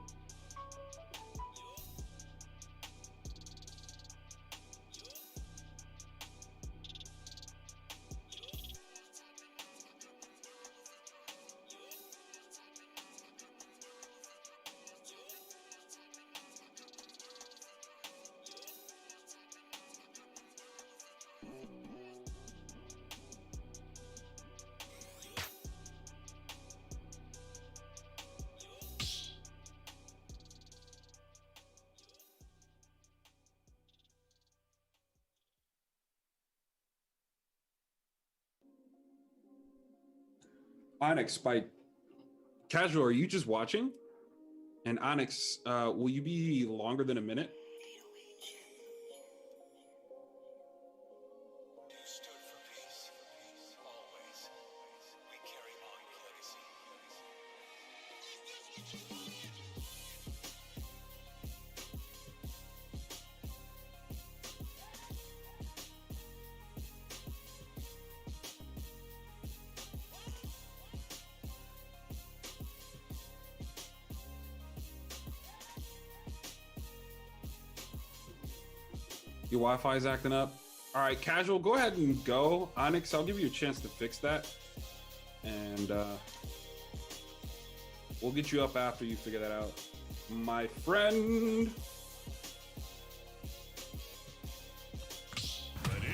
Onyx, by casual, are you just watching? And Onyx, will you be longer than a minute? Stood for peace, always. We carry on your legacy. Your Wi-Fi is acting up. All right, casual, go ahead and go. Onyx, I'll give you a chance to fix that. And we'll get you up after you figure that out. My friend. Ready?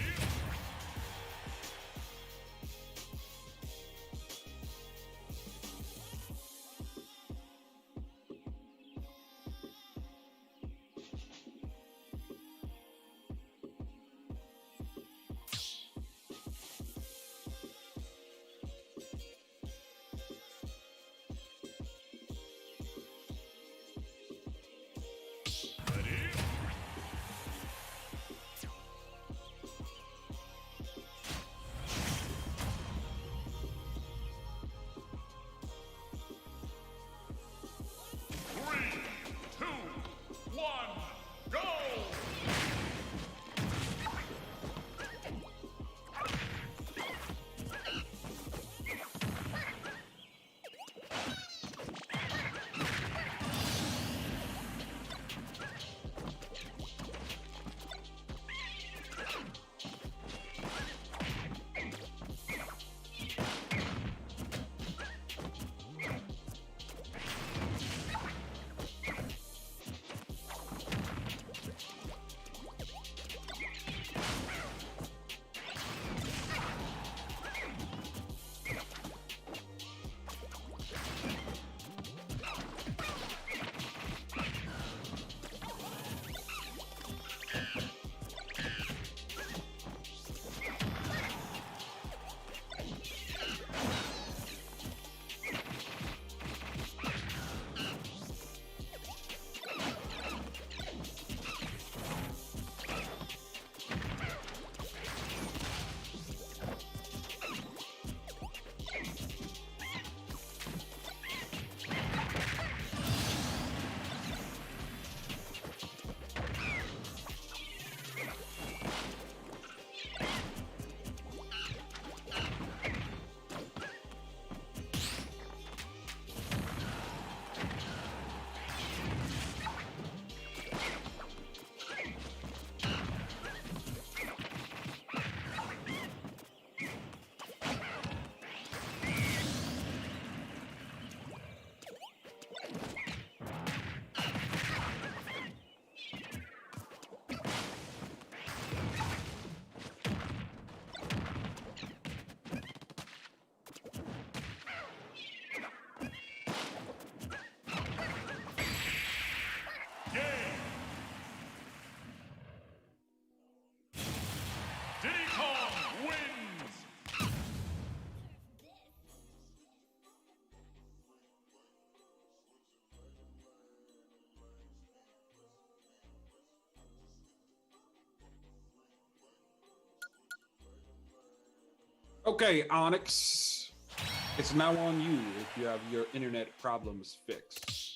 Okay, Onyx. It's now on you if you have your internet problems fixed.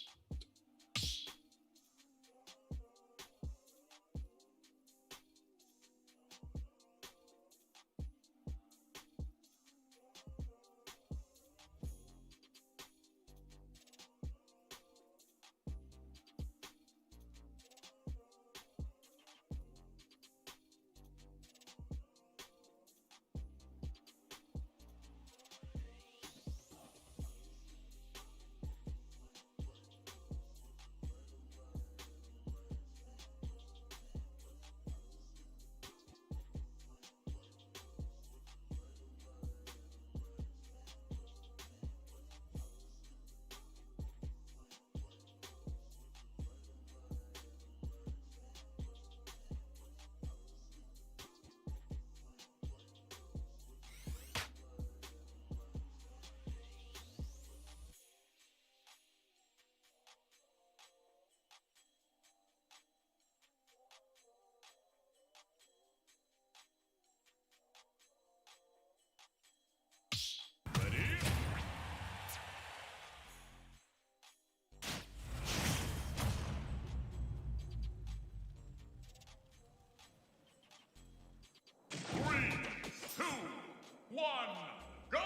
Three, two, one, go!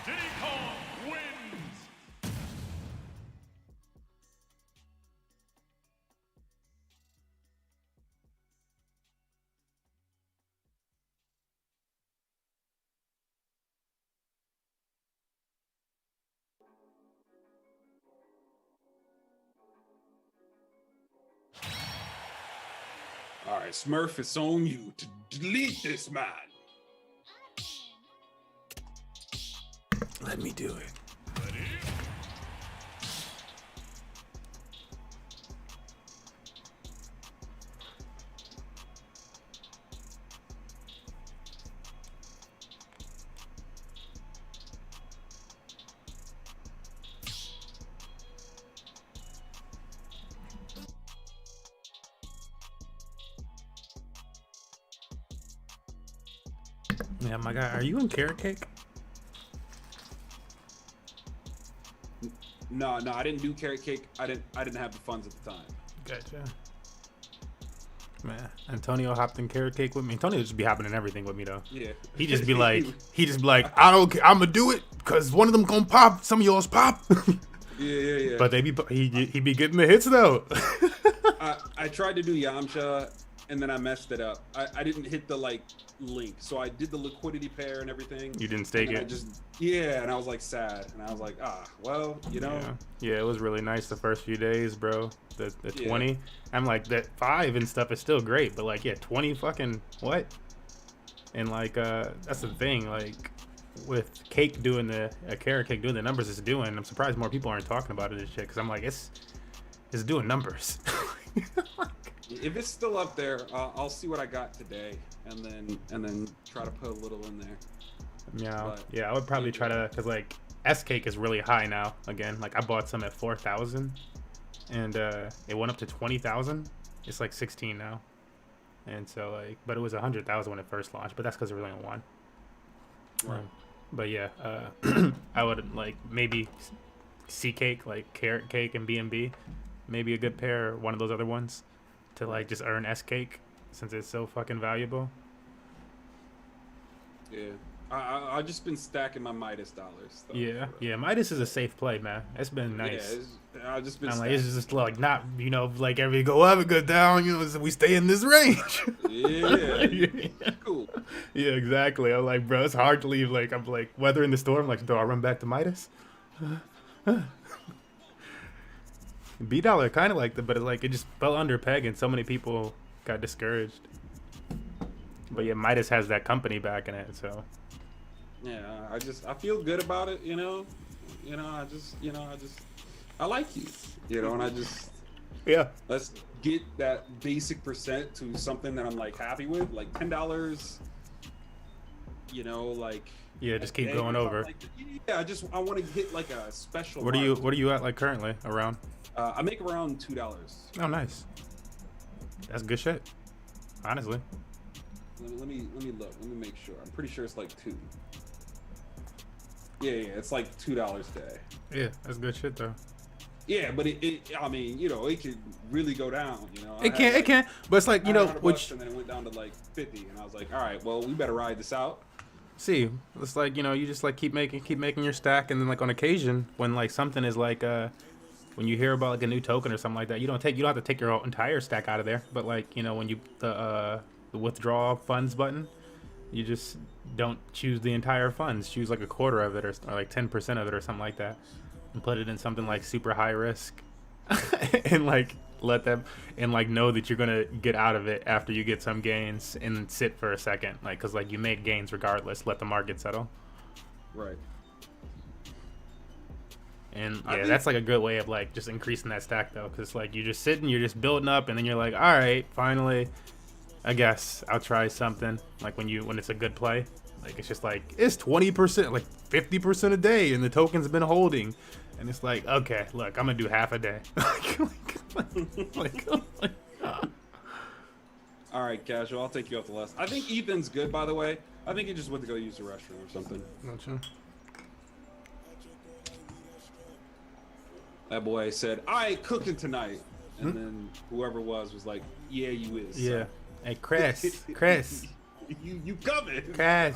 Did he All right, Smurf, it's on you to delete this man. Let me do it. Yeah, my guy, are you in carrot cake? No, I didn't do carrot cake. I didn't have the funds at the time. Gotcha. Man, Antonio hopped in carrot cake with me. Antonio just be hopping in everything with me though. Yeah. He just be like, I don't care. I'm gonna do it because one of them gonna pop. Some of yours pop. Yeah. But he be getting the hits though. I tried to do Yamcha, and then I messed it up. I didn't hit the like link, so I did the liquidity pair and everything. You didn't stake it. And I was like sad, and I was like, well, you know. Yeah, it was really nice the first few days, bro. The Yeah. 20. I'm like that 5 and stuff is still great, but like 20 fucking what? And like that's the thing, like with cake doing carrot cake doing the numbers it's doing, I'm surprised more people aren't talking about it and shit, because I'm like it's doing numbers. If it's still up there, I'll see what I got today, and then try to put a little in there. Yeah, I would probably try to, because like S cake is really high now again. Like I bought some at 4,000 and it went up to 20,000. It's like 16 now, and so like, but it was 100,000 when it first launched, but that's because there was only one. Right. But yeah, I would like maybe C cake, like carrot cake and BNB, maybe a good pair, or one of those other ones, to like just earn S cake since it's so fucking valuable. Yeah. I've just been stacking my Midas dollars. Though, Yeah, Midas is a safe play, man. It's been nice. Yeah, I've just been. I'm like, it's just like not, like every go up and go down, so we stay in this range. Yeah, cool. Yeah, exactly. I'm like, bro, it's hard to leave. Like, I'm like weathering the storm. Like, do I run back to Midas? B dollar kind of like that, but it just fell under peg, and so many people got discouraged. But yeah, Midas has that company back in it, so. Yeah, I feel good about it, I like you, and let's get that basic percent to something that I'm like happy with, like $10, like. Yeah, just keep going over. I want to hit like a special. What are you at like currently around? I make around $2. Oh, nice. That's good shit, honestly. Let me look. Let me make sure. I'm pretty sure it's like 2. Yeah, it's like $2 a day. Yeah, that's good shit though. Yeah, but it could really go down. It can. But it's like, which, and then it went down to like 50, and I was like, all right, well, we better ride this out. See, it's like, you just like keep making your stack, and then like on occasion when like something is like when you hear about like a new token or something like that, you don't have to take your entire stack out of there, but like, when you the withdraw funds button, you just don't choose the entire funds, choose like a quarter of it or like 10% of it or something like that, and put it in something like super high risk and like let them and like know that you're gonna get out of it after you get some gains and sit for a second, like, because like you made gains regardless, let the market settle. Right. And yeah, that's like a good way of like just increasing that stack though, because like you're just sitting, you're just building up, and then you're like, all right, finally I guess I'll try something. Like when it's a good play, like it's just like it's 20%, like 50% a day, and the token's been holding, and it's like, okay, look, I'm gonna do half a day. All right, casual. I'll take you off the list. I think Ethan's good, by the way. I think he just went to go use the restroom or something. Gotcha. That boy said, "I ain't cooking tonight," and then whoever was like, "Yeah, you is." Yeah. Hey, Chris. you coming? Chris.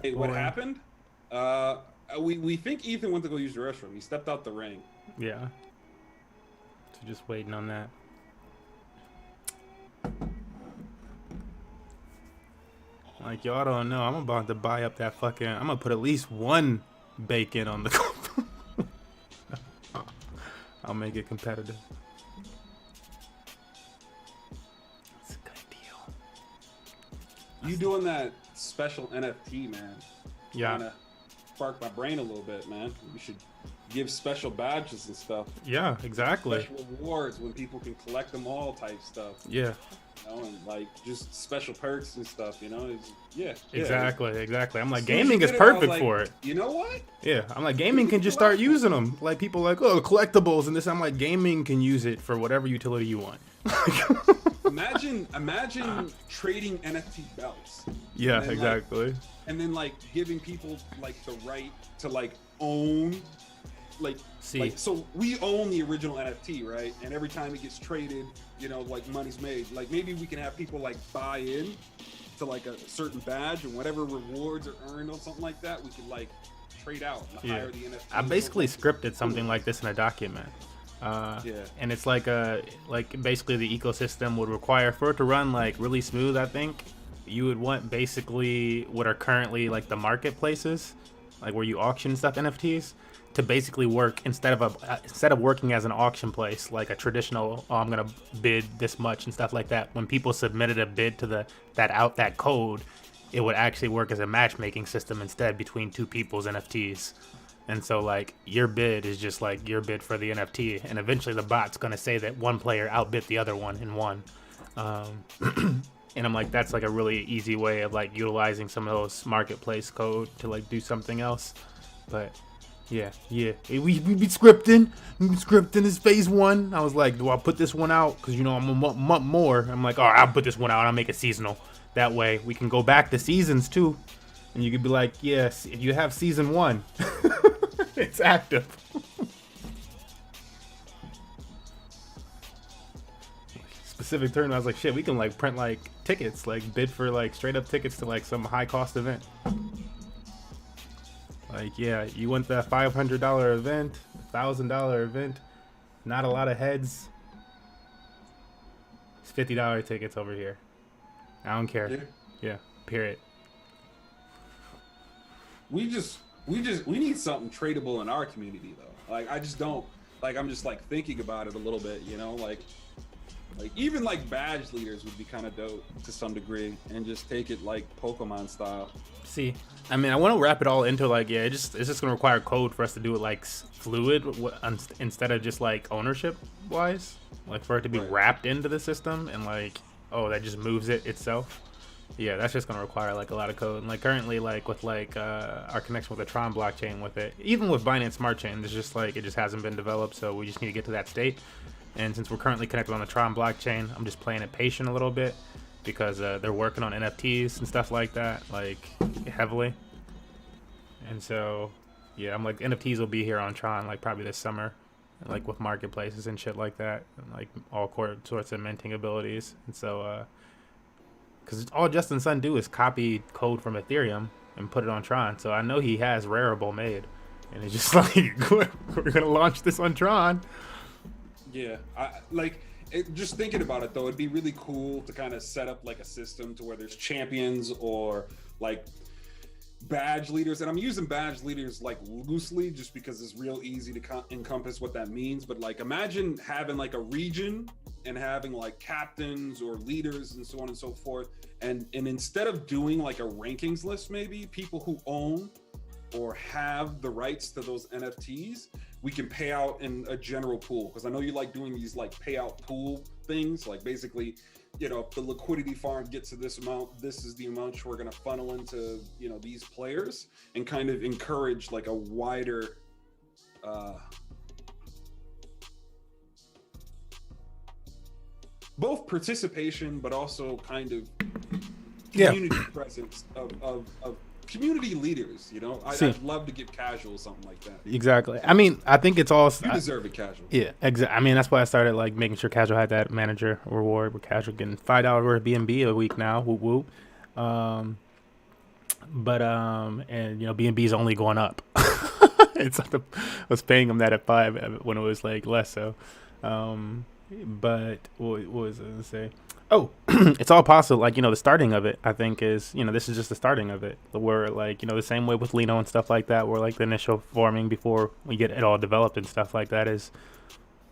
Hey, what happened? We think Ethan went to go use the restroom. He stepped out the ring. Yeah. So just waiting on that. Like, y'all don't know, I'm about to buy up that fucking. I'm gonna put at least one bacon on the. I'll make it competitive. That's a good deal. You doing that special NFT, man? Yeah. Kinda sparked my brain a little bit, man. We should give special badges and stuff. Yeah, exactly. Special rewards when people can collect them all type stuff. Yeah. You know, and like just special perks and stuff, you know? Yeah. Exactly. I'm like, As soon as gaming you is did it, I was perfect like, for it. You know what? Yeah, I'm like, gaming can just start using them. Like, people like, oh, collectibles and this. I'm like, gaming can use it for whatever utility you want. Imagine trading NFT belts. Yeah, And then, exactly. And then like giving people like the right to like own like so we own the original NFT, right? And every time it gets traded, you know, like money's made. Like maybe we can have people like buy in to like a certain badge and whatever rewards are earned or something like that, we can like trade out and hire the NFT. I basically scripted something like this in a document. And it's like basically the ecosystem would require for it to run like really smooth. I think you would want basically what are currently like the marketplaces, like where you auction stuff NFTs, to basically work instead of working as an auction place like a traditional, oh, I'm gonna bid this much and stuff like that. When people submitted a bid to that code, it would actually work as a matchmaking system instead between two people's NFTs. And so like your bid is just like your bid for the NFT, and eventually the bot's gonna say that one player outbid the other one and won. And I'm like, that's like a really easy way of like utilizing some of those marketplace code to like do something else. But yeah, we be scripting. Scripting is phase 1. I was like, do I put this one out? Because, you know, I'm a month more. I'm like, all right, I'll put this one out and I'll make it seasonal. That way we can go back to seasons too. And you could be like, yes, if you have season 1, it's active. Specific turn, I was like, shit, we can like print like tickets, like bid for like straight up tickets to like some high cost event. Like, yeah, you want the $500 event, $1,000 event, not a lot of heads. It's $50 tickets over here. I don't care. Yeah, period. We need something tradable in our community though. Like I just don't like, I'm just like thinking about it a little bit, you know, like even like badge leaders would be kind of dope to some degree, and just take it like Pokemon style. See, I mean, I want to wrap it all into like, yeah, it's just gonna require code for us to do it like fluid instead of just like ownership wise, like for it to be wrapped into the system and like, oh, that just moves it itself. Yeah, that's just gonna require like a lot of code. And like currently, like with like our connection with the Tron blockchain with it, even with Binance Smart Chain, it's just like it just hasn't been developed. So we just need to get to that state. And since we're currently connected on the Tron blockchain, I'm just playing it patient a little bit because they're working on NFTs and stuff like that, like heavily. And so, yeah, I'm like, NFTs will be here on Tron like probably this summer, like with marketplaces and shit like that, and like all sorts of minting abilities. And so, because all Justin Sun do is copy code from Ethereum and put it on Tron. So I know he has Rarible made, and it's just like we're gonna launch this on Tron. Yeah, just thinking about it though, it'd be really cool to kind of set up like a system to where there's champions or like badge leaders, and I'm using badge leaders like loosely just because it's real easy to encompass what that means. But like, imagine having like a region and having like captains or leaders and so on and so forth, and instead of doing like a rankings list, maybe people who own or have the rights to those NFTs, we can pay out in a general pool. Because I know you like doing these like payout pool things, like basically, you know, if the liquidity farm gets to this amount, this is the amount we're going to funnel into, you know, these players, and kind of encourage like a wider both participation but also kind of community presence of community leaders, you know. I'd love to get casual something like that. Exactly. I mean, I think it's all you deserve it, casual. Yeah, exactly. I mean, that's why I started like making sure casual had that manager reward. Where casual getting $5 worth of BNB a week now. Whoop whoop. And you know, BNB is only going up. It's not I was paying them that at 5 when it was like less so. But what was I gonna say? Oh, it's all possible. Like, you know, the starting of it, I think, is, you know, this is just the starting of it. Where, like, you know, the same way with Lino and stuff like that, where, like, the initial forming before we get it all developed and stuff like that is,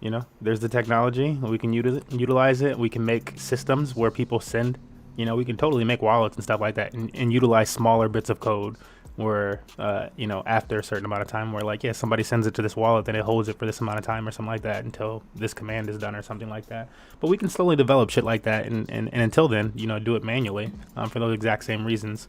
You know, there's the technology. We can utilize it. We can make systems where people send. You know, we can totally make wallets and stuff like that, and utilize smaller bits of code where, you know, after a certain amount of time, where like, yeah, somebody sends it to this wallet, then it holds it for this amount of time or something like that until this command is done or something like that. But we can slowly develop shit like that, and until then, you know, do it manually for those exact same reasons.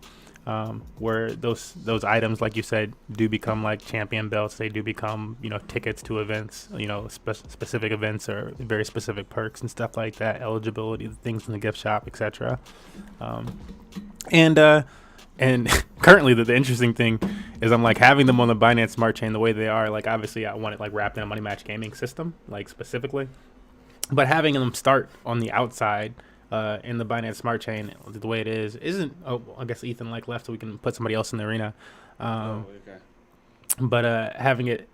Where those items, like you said, do become like champion belts. They do become, you know, tickets to events, you know, specific events or very specific perks and stuff like that, eligibility, things in the gift shop, etc. And currently the interesting thing is I'm like having them on the Binance Smart Chain the way they are. Like obviously I want it like wrapped in a Money Match Gaming system, like specifically, but having them start on the outside. In the Binance Smart Chain, the way it is, isn't. Oh, I guess Ethan like left, so we can put somebody else in the arena. Okay. But having it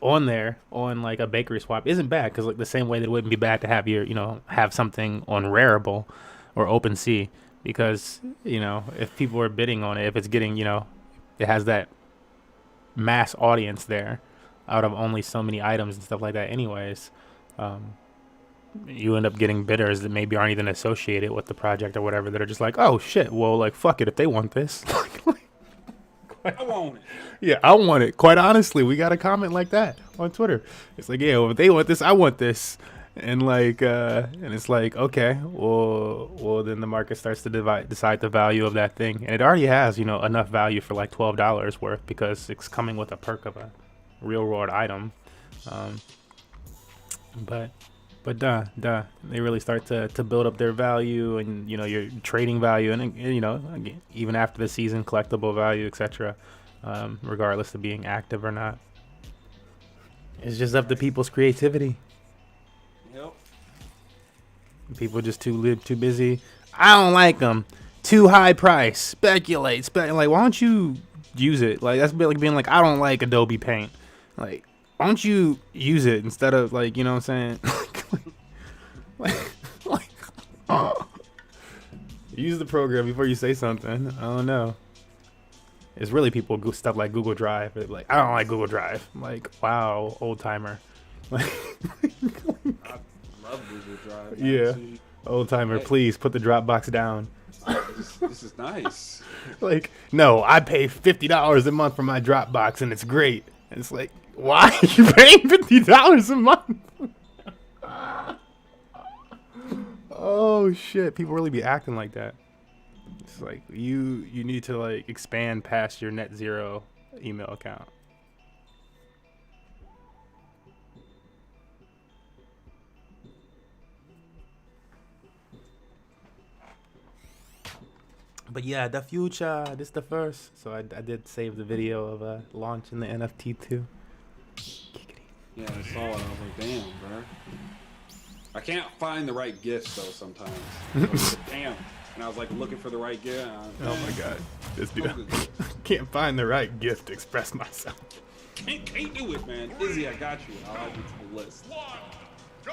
on there on like a bakery swap isn't bad, because like the same way that it wouldn't be bad to have your, you know, have something on Rarible or OpenSea, because you know if people are bidding on it, if it's getting, you know, it has that mass audience there out of only so many items and stuff like that. Anyways. You end up getting bidders that maybe aren't even associated with the project or whatever, that are just like, oh shit, well, like, fuck it, if they want this. I want it. Yeah, I want it. Quite honestly, we got a comment like that on Twitter. It's like, yeah, well, if they want this, I want this. And like, and it's like, okay, well, then the market starts to decide the value of that thing. And it already has, you know, enough value for like $12 worth, because it's coming with a perk of a real world item. But they really start to build up their value, and you know, your trading value, and you know, again, even after the season, collectible value, etc. Regardless of being active or not. It's just up to people's creativity. Yep. People just too busy. I don't like them. Too high price. Speculate. Like, why don't you use it? Like, that's like being like, I don't like Adobe Paint. Like, why don't you use it instead of like, you know what I'm saying? Use the program before you say something. I don't know. It's really people stuff like Google Drive. They're like, I don't like Google Drive. I'm like, wow, old timer. I love Google Drive. Yeah, old timer. Please put the Dropbox down. This is nice. Like, no, I pay $50 a month for my Dropbox and it's great. And it's like, why are you paying $50 a month? Oh shit, people really be acting like that. It's like you need to like expand past your net zero email account. But yeah, the future, this the first. So I did save the video of launching the NFT too. Yeah, I saw it. I was like, damn, bro. I can't find the right gifts though sometimes. So damn. And I was like looking for the right gift. Oh my god, this dude can't find the right gift to express myself. Can't do it, man. Izzy, I got you. I'll add you to the list. One, go!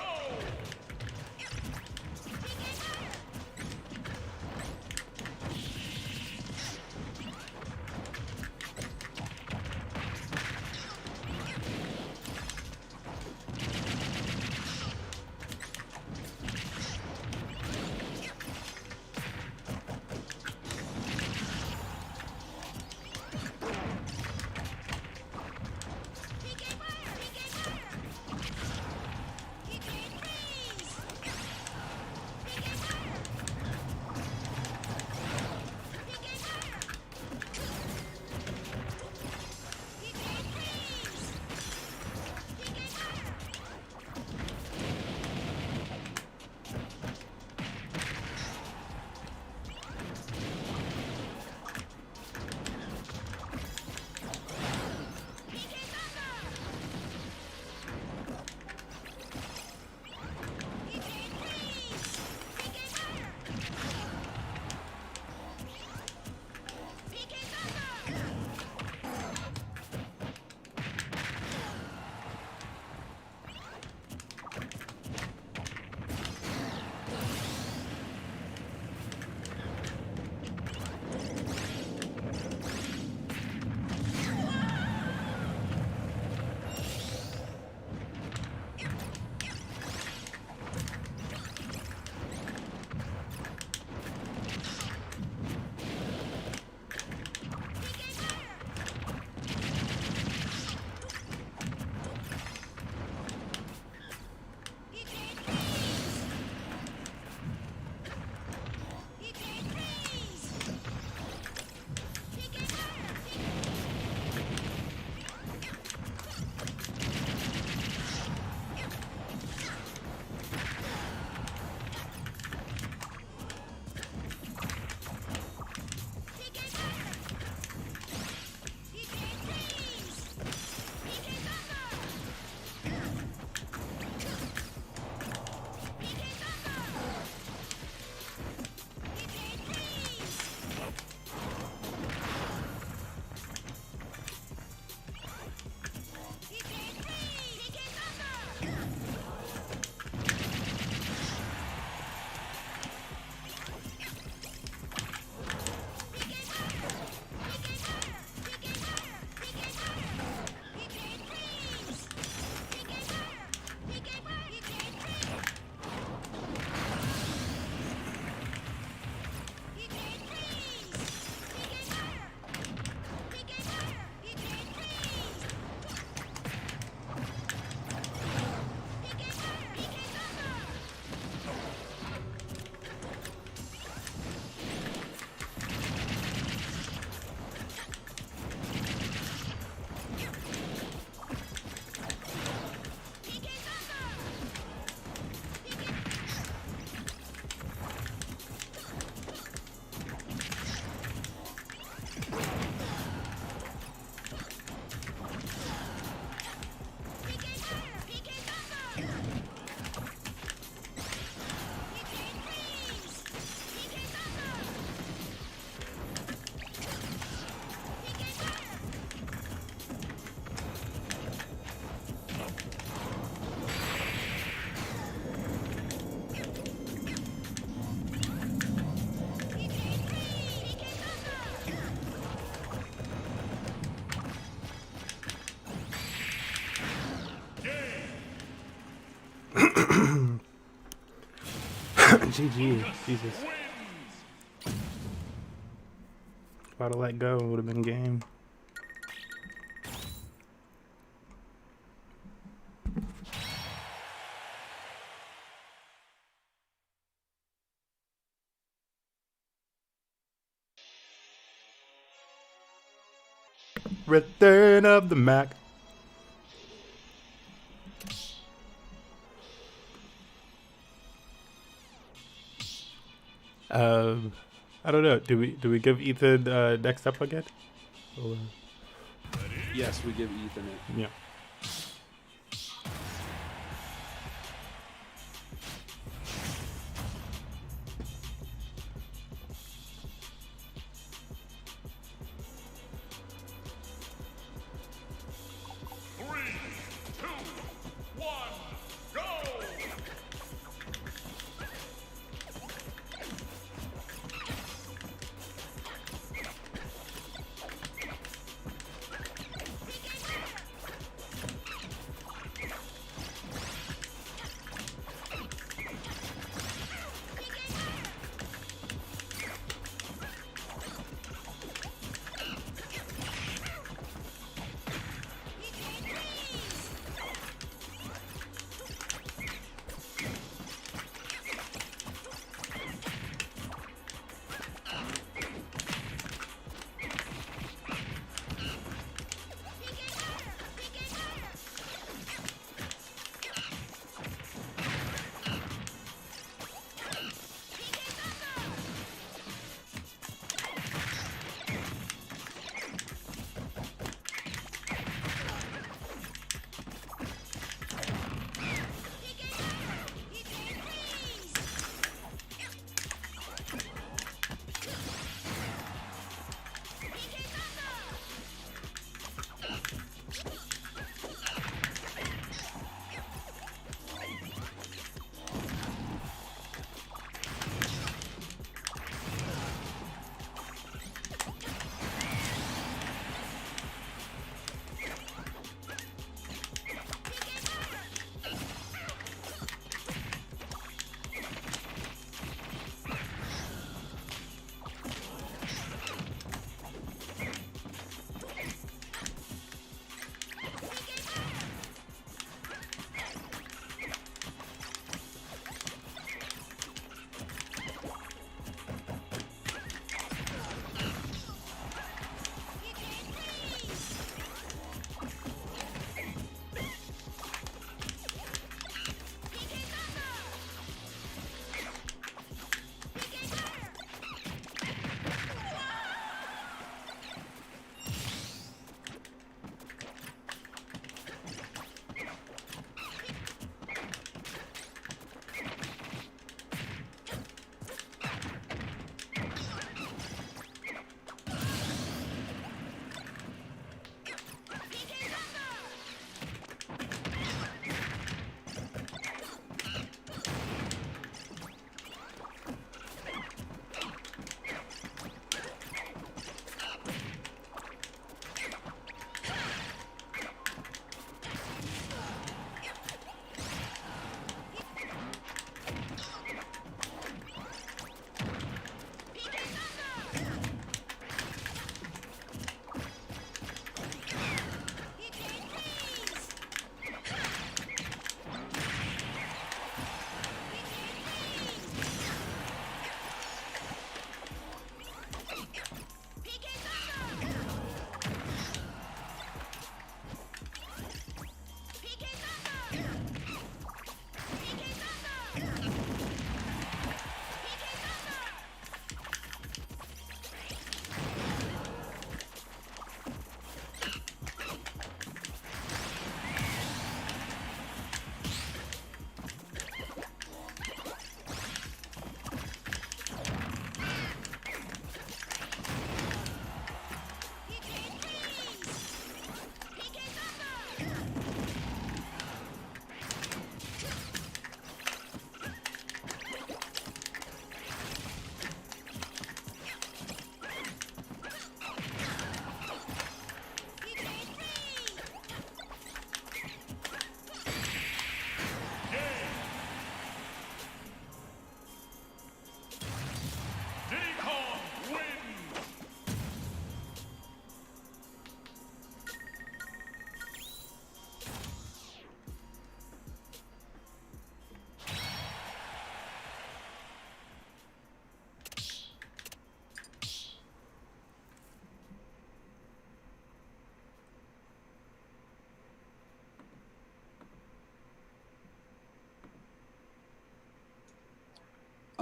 GG. Jesus. Wins. If I'd have let go, it would have been game. Return of the Mac. I don't know. Do we give Ethan next up again? Or- Yes, we give Ethan it. yeah. Three, two, one, go!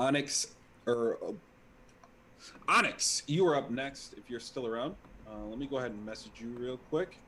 Onyx or Onyx, you are up next if you're still around. Let me go ahead and message you real quick.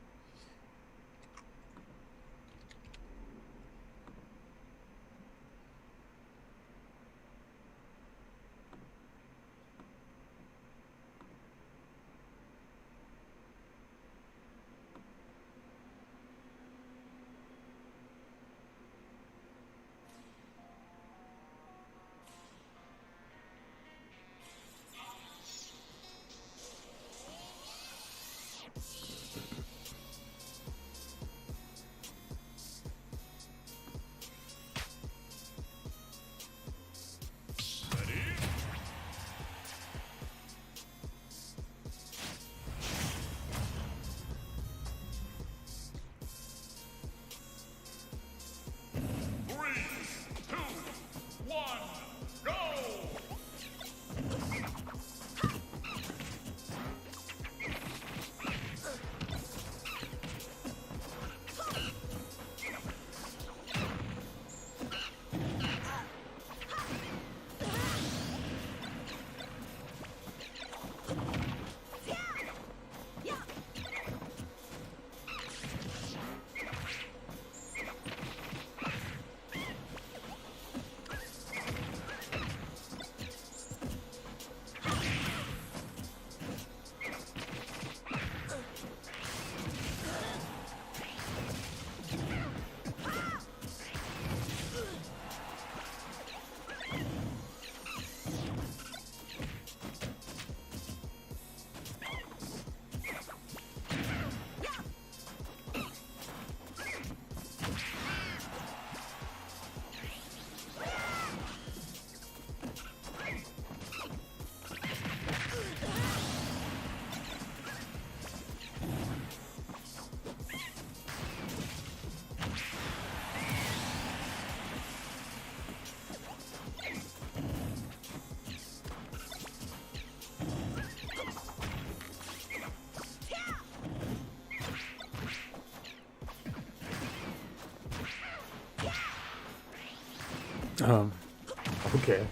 Okay.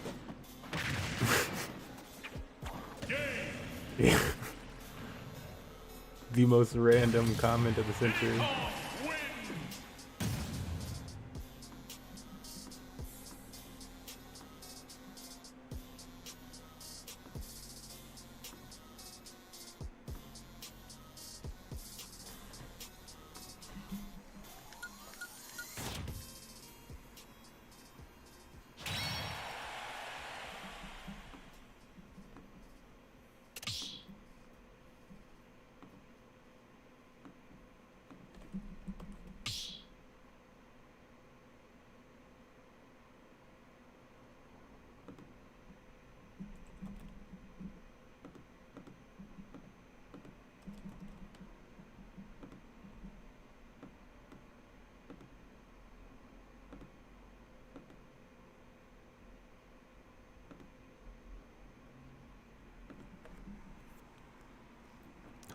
Yeah. The most random comment of the century.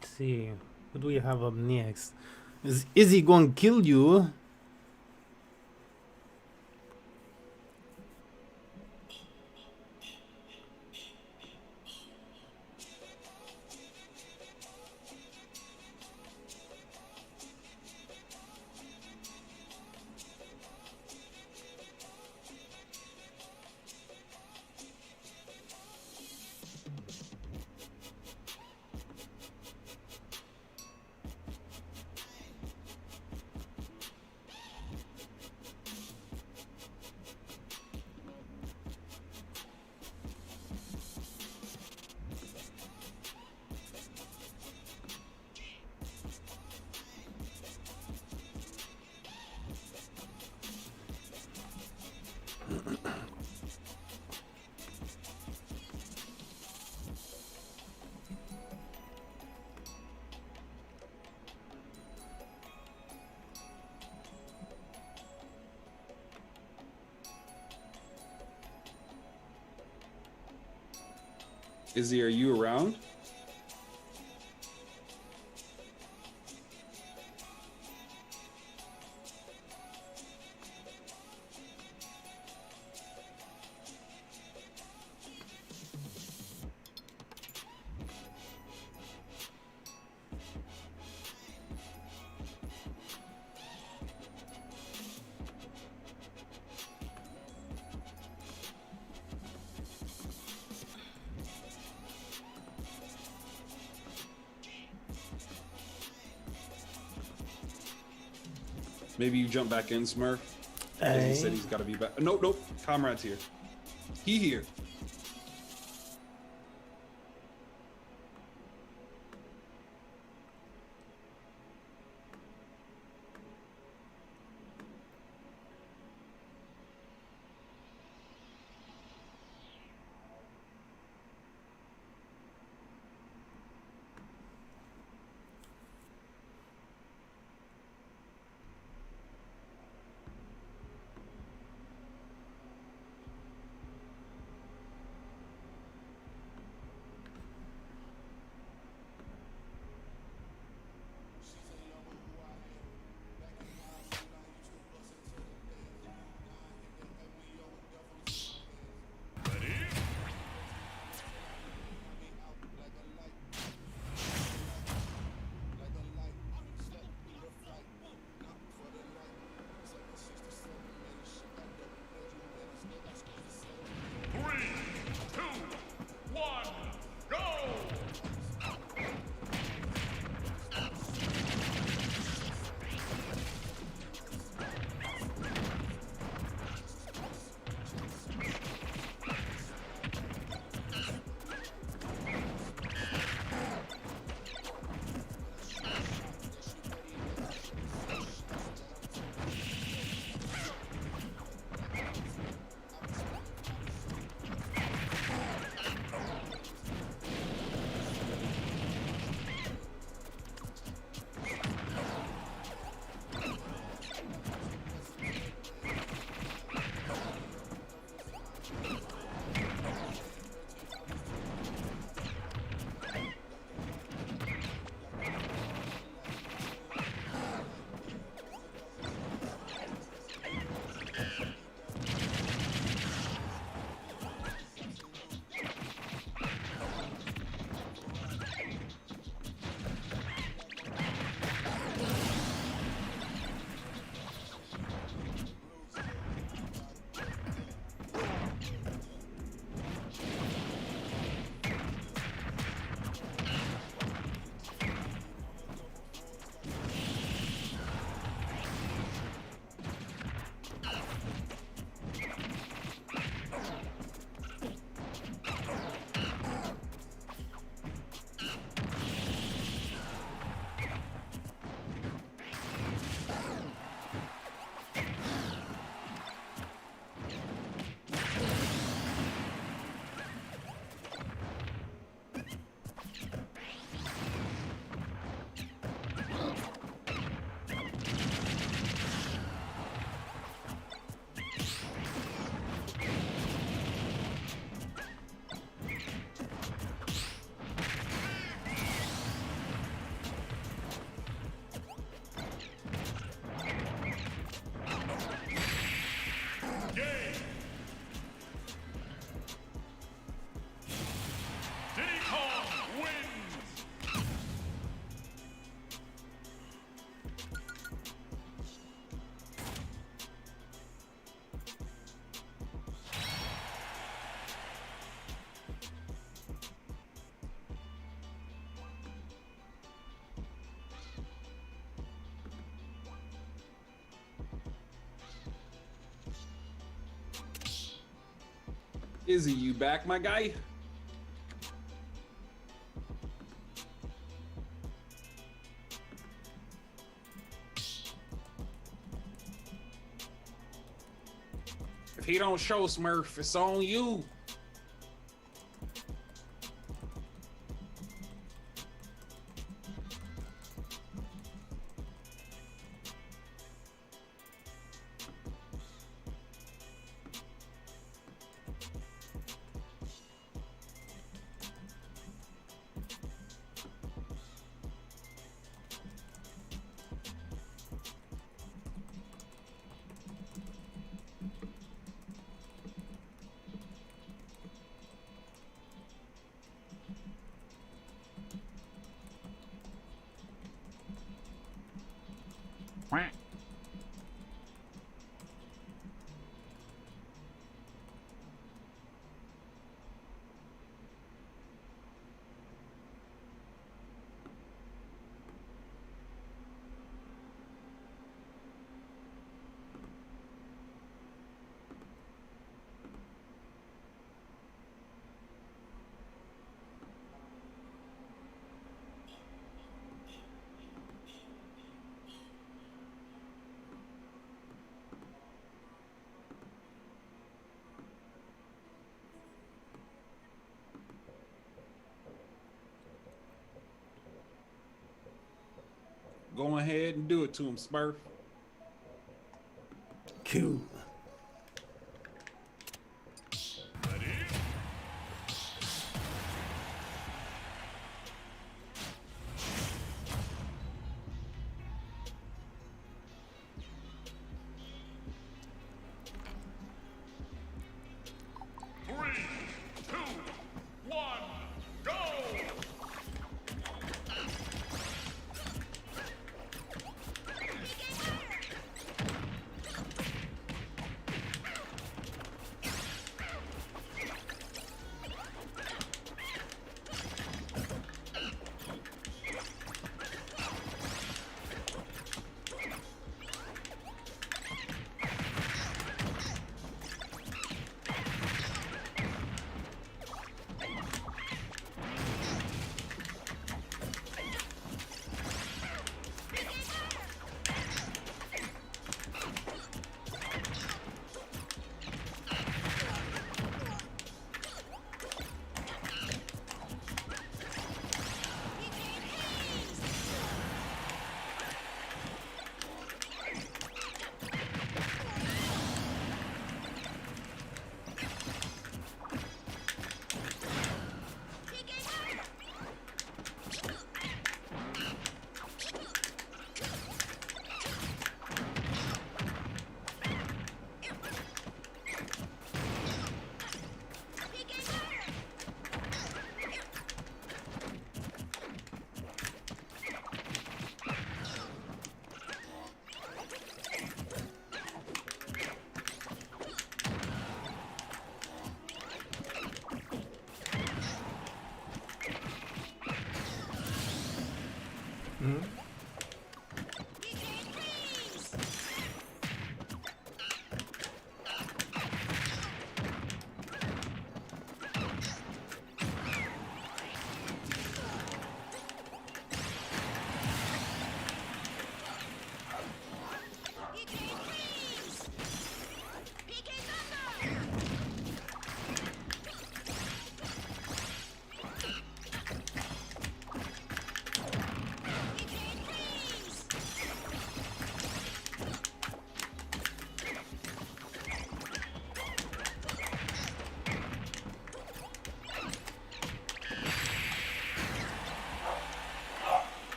Let's see. What do we have up next? Is Izzy gonna kill you? Izzy, are you around? Maybe you jump back in, Smurf. And he said he's got to be back. Nope, nope. Comrade's here. He here. Three, two, one, go! Izzy, you back, my guy? If he don't show, Smurf, it's on you. Go ahead and do it to him, Smurf. Cool. Ready? Three, two, one, go!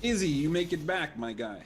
Izzy, you make it back, my guy.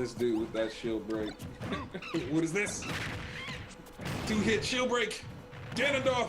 this dude with that shield break. What is this? 2-hit shield break. Ganondorf.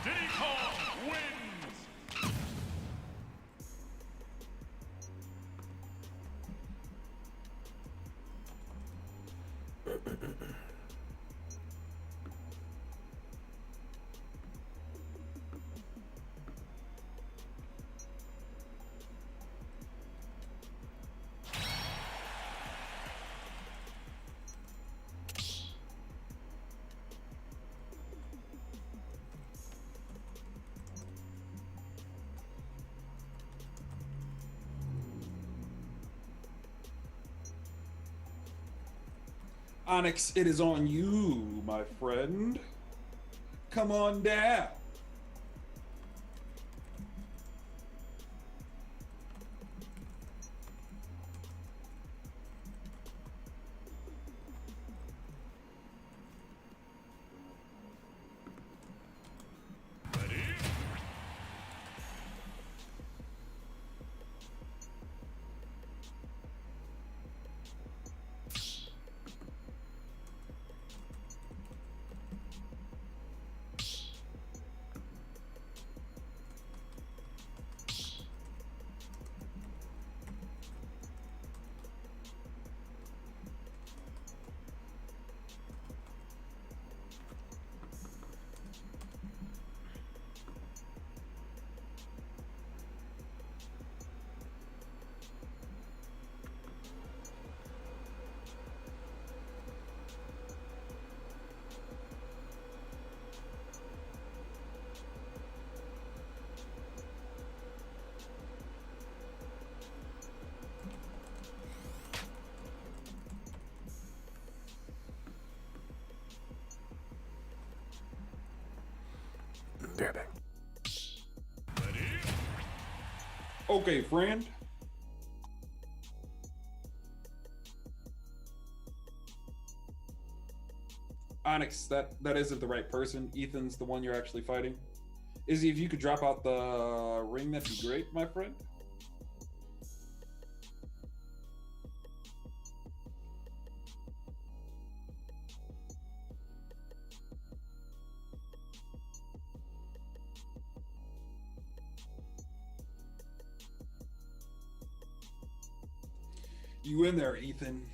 Diddy Kong wins. Onyx, it is on you, my friend. Come on down. Ready? Be right back. Ready? Okay, friend. Onyx, that isn't the right person. Ethan's the one you're actually fighting. Izzy, if you could drop out the ring, that'd be great, my friend. You in there, Ethan?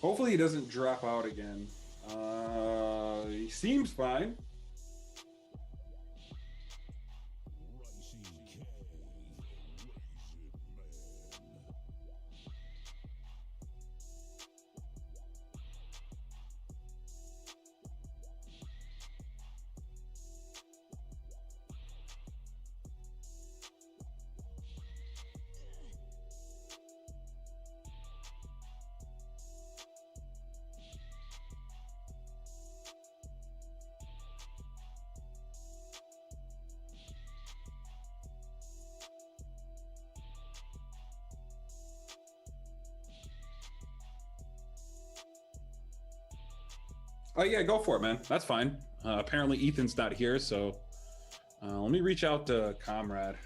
Hopefully he doesn't drop out again. He seems fine. Oh yeah, go for it, man. That's fine. Apparently Ethan's not here, so let me reach out to Comrade.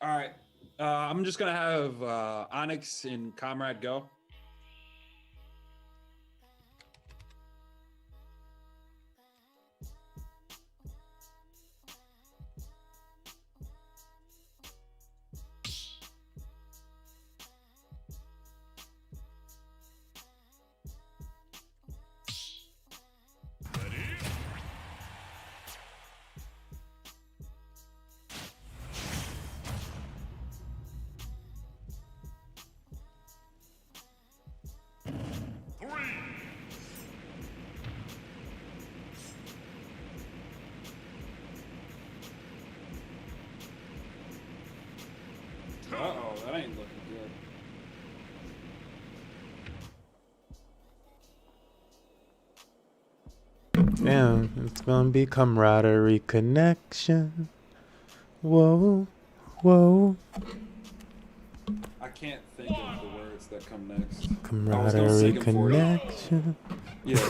All right. I'm just gonna have Onyx and Comrade go. Ready? Three. Uh-oh, that ain't looking good. Damn, it's gonna be camaraderie connection. Whoa, whoa. I can't think of the words that come next. Camaraderie sing 'em for you. connection. Yeah.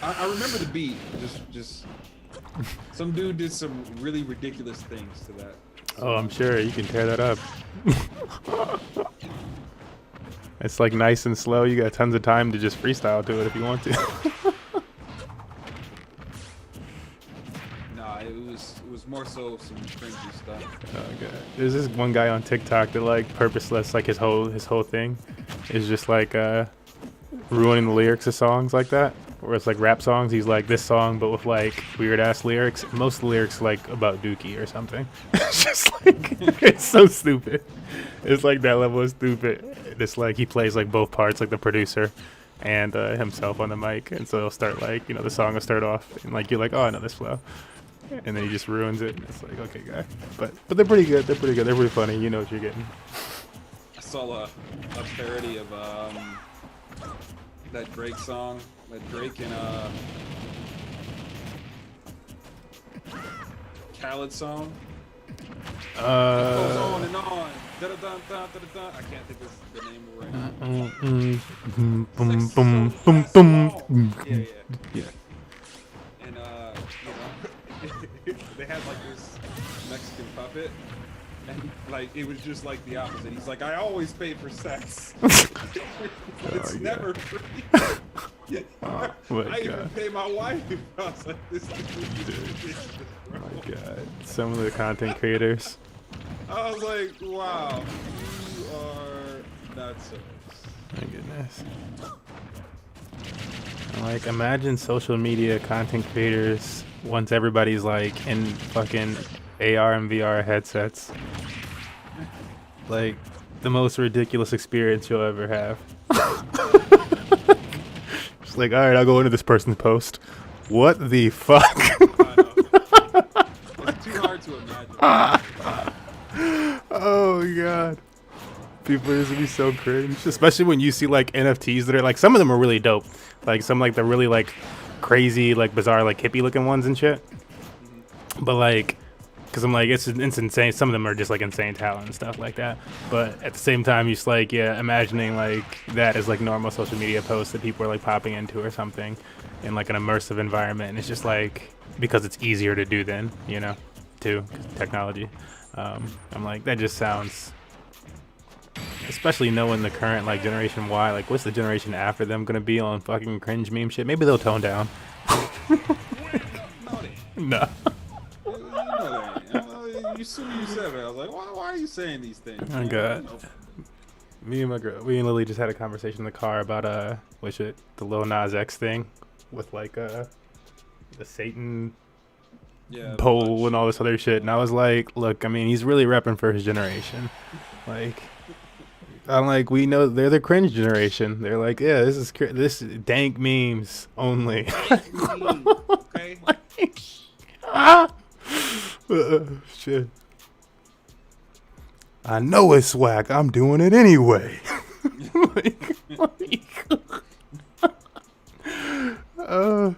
I remember the beat. Just some dude did some really ridiculous things to that. Oh, I'm sure you can tear that up. It's like nice and slow. You got tons of time to just freestyle to it if you want to. Nah, it was more so some cringy stuff. Okay. There's this one guy on TikTok that like purposeless, like his whole thing is just like ruining the lyrics of songs like that. Where it's like rap songs, he's like this song but with like weird ass lyrics. Most of the lyrics like about Dookie or something. It's just like it's so stupid. It's like that level of stupid. It's like he plays like both parts, like the producer and himself on the mic, and so he'll start like, you know, the song will start off and like you're like, oh, I know this flow, and then he just ruins it. It's like, okay, guy, but they're pretty good. They're pretty good. They're pretty funny. You know what you're getting. I saw a parody of that Drake song, that Drake and Khaled song. It goes on and on. Da-da-dun, dun, da-da-dun. I can't think of the name right now. Boom, It's like boom, so boom, fast boom, and boom. long. Yeah. And they had like this Mexican puppet, and like it was just like the opposite. He's like, I always pay for sex. It's never free. My I even God. pay my wife. I was like, this is ridiculous, bro. Oh my God. Some of the content creators. I was like, wow, you are nuts. My goodness. Like, imagine social media content creators once everybody's like in fucking AR and VR headsets. Like, the most ridiculous experience you'll ever have. Just like, all right, I'll go into this person's post. What the fuck? I know. It's too hard to imagine. Oh God. People are just gonna be so cringe, especially when you see like NFTs that are like, some of them are really dope, like some like the really like crazy like bizarre like hippie looking ones and shit. But like, because I'm like, it's insane. Some of them are just like insane talent and stuff like that. But at the same time, you just like, yeah, imagining like that as like normal social media posts that people are like popping into or something in like an immersive environment. And it's just like, because it's easier to do then, you know, too, 'cause of technology. I'm like, that just sounds, especially knowing the current like generation Y, like what's the generation after them gonna be on fucking cringe meme shit? Maybe they'll tone down. No, they ain't. No. You know they ain't. As soon as you said it, I was like, why are you saying these things? Oh man? God. No. Me and my girl, we and Lily just had a conversation in the car about what shit, the Lil Nas X thing with like the Satan Yeah, pole and all this other shit. And I was like, look, I mean, he's really repping for his generation. Like, I'm like, we know they're the cringe generation. They're like, yeah, this is dank memes only. okay. Shit. I know it's swag. I'm doing it anyway. uh,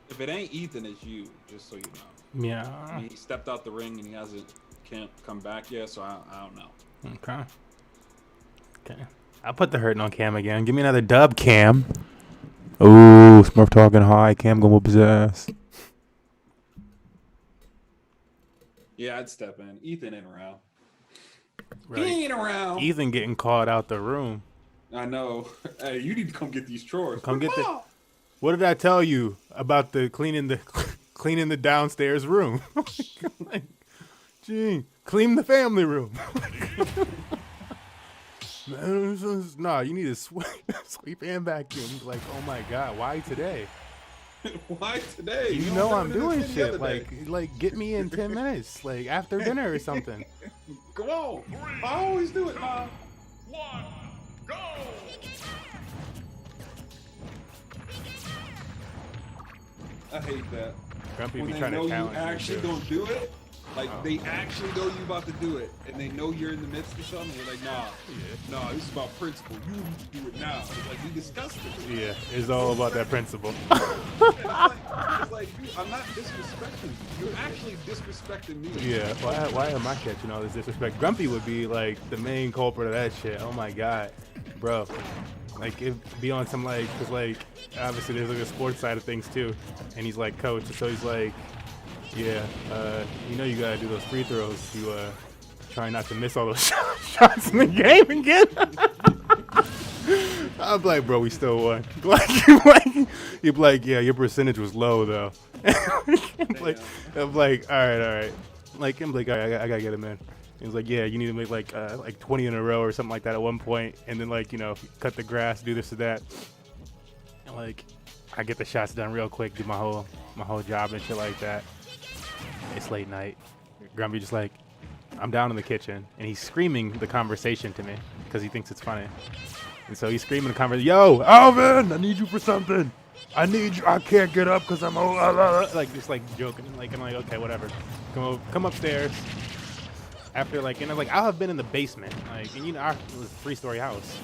If it ain't Ethan, it's you. Just so you know. yeah. He stepped out the ring and he can't come back yet. So I don't know. Okay. Okay. I'll put the hurting on Cam again. Give me another dub, Cam. Ooh, Smurf talking high. Cam gonna whoop his ass. Yeah, I'd step in. Ethan ain't around. Right. He ain't around. Ethan getting called out the room. I know. Hey, you need to come get these chores. Come get the. What did I tell you about the cleaning the downstairs room? Like, gee, clean the family room. Man, nah, you need to sweep and vacuum. Like, oh my God, why today? Why today? You don't know have I'm it in the doing thing the shit. other day. Like get me in 10 minutes, like after dinner or something. Come on. I always do it, Mom. 1, go! I hate that. Grumpy When be they trying know to you challenge me actually too. gonna do it, like they actually know you about to do it, and they know you're in the midst of something. You're like, nah, this is about principle. You need to do it now. It's like we discussed it. Yeah, it's all about that principle. It's like, dude, I'm not disrespecting you. You're actually disrespecting me. Yeah, why am I catching all this disrespect? Grumpy would be like the main culprit of that shit. Oh my God, bro. Like it'd be on some like, cause like obviously there's like a sports side of things too, and he's like coach, so he's like, yeah, you know you gotta do those free throws. You try not to miss all those shots in the game again. I'm like, bro, we still won. You'd be like, yeah, your percentage was low though. I'm like, all right. Like, I'm like, all right, I gotta get him in. He's like, yeah, you need to make like 20 in a row or something like that at one point, and then like, you know, cut the grass, do this or that. And like, I get the shots done real quick, do my whole job and shit like that. It's late night. Grumpy just like, I'm down in the kitchen, and he's screaming the conversation to me because he thinks it's funny. And so he's screaming the conversation, yo, Alvin, I need you for something. I need you. I can't get up because I'm old. Like just like joking. Like I'm like, okay, whatever. Come upstairs. After like, and I'm like, I'll have been in the basement. Like, and you know, it was a 3-story house.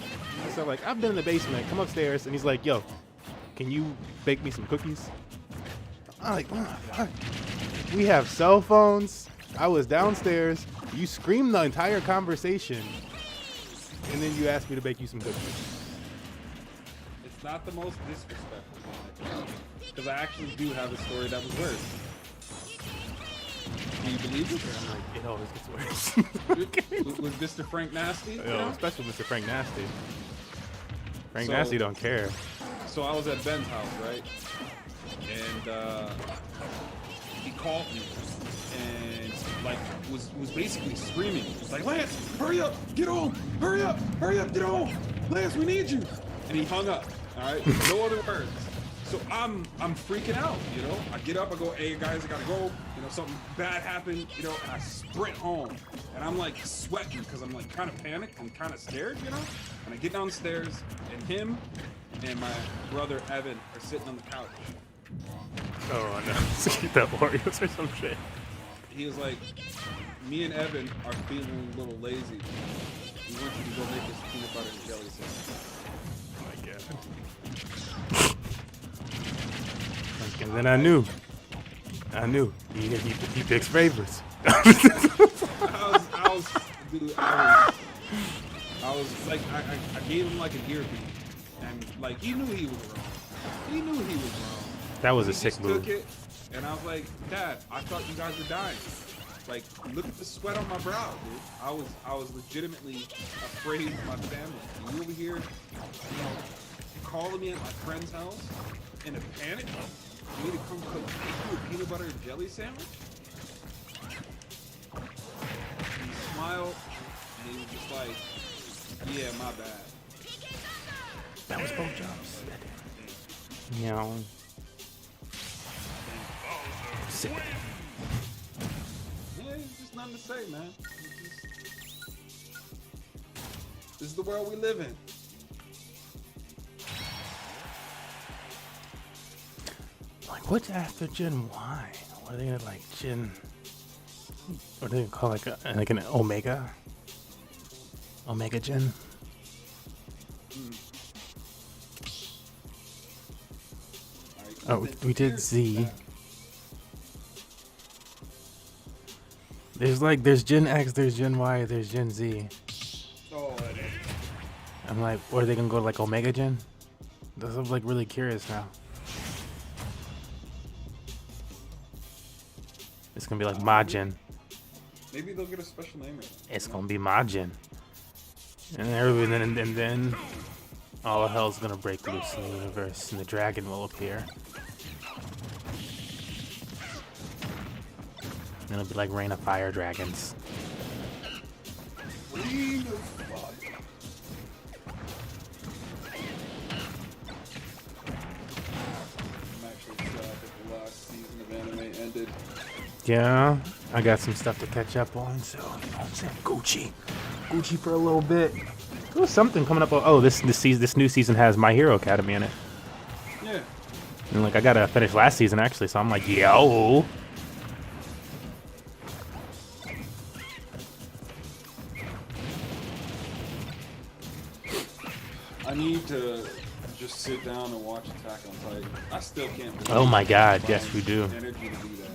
So like, I've been in the basement. Come upstairs, and he's like, yo, can you bake me some cookies? I'm like, oh, fuck. We have cell phones. I was downstairs. You screamed the entire conversation, and then you asked me to bake you some cookies. It's not the most disrespectful, because I actually do have a story that was worse. Do you believe it? I'm like, it always gets worse. Okay. Was Mr. Frank nasty? You Yo, know? especially Mr. Frank Nasty. Frank So- Nasty don't care. So I was at Ben's house, right? And he called me and like was basically screaming. He was like, Lance, hurry up, get home, hurry up, get home. Lance, we need you. And he hung up. All right, no other words. So I'm freaking out, you know. I get up, I go, hey guys, I gotta go. You know, something bad happened, you know, and I sprint home. And I'm like sweating because I'm like kind of panicked and kind of scared, you know. And I get downstairs and him and my brother Evan are sitting on the couch. Oh no, let's get that Oreos or some shit. He was like, me and Evan are feeling a little lazy. We want you to go make us peanut butter and jelly sandwich. Oh my god. And then I knew. He picks favorites. I was like, I gave him like an earpiece, and like he knew he was wrong. He knew he was wrong. That was a He sick just move. took it, and I was like, Dad, I thought you guys were dying. Like, look at the sweat on my brow, dude. I was legitimately afraid of my family. And you over here, you know, calling me at my friend's house in a panic for me to come cook you a peanut butter and jelly sandwich? And he smiled, and he was just like, yeah, my bad. That was both jobs. Meow. Sick. Yeah, there's just nothing to say, man. This is the world we live in. Like, what's after Gen Y? What are they gonna like Gen? What are they gonna call like an Omega? Omega Gen? Oh, we did Z. There's Gen X, there's Gen Y, there's Gen Z. Oh, it is. I'm like, what are they gonna go to like Omega Gen? I'm like really curious now. It's gonna be like Majin. Maybe they'll get a special name. It's gonna be Majin. And then all hell's gonna break loose in the universe, and the dragon will appear. And it'll be like Rain of Fire Dragons. Rain of Fire. I'm actually sad that the last season of anime ended. Yeah, I got some stuff to catch up on, so you know what I'm saying, Gucci for a little bit. There was something coming up. Oh, this new season has My Hero Academy in it. Yeah. And like I gotta finish last season actually, so I'm like, yo. I need to just sit down and watch Attack on Titan. I still can't believe Oh my God, I yes, found we do. the energy to do that.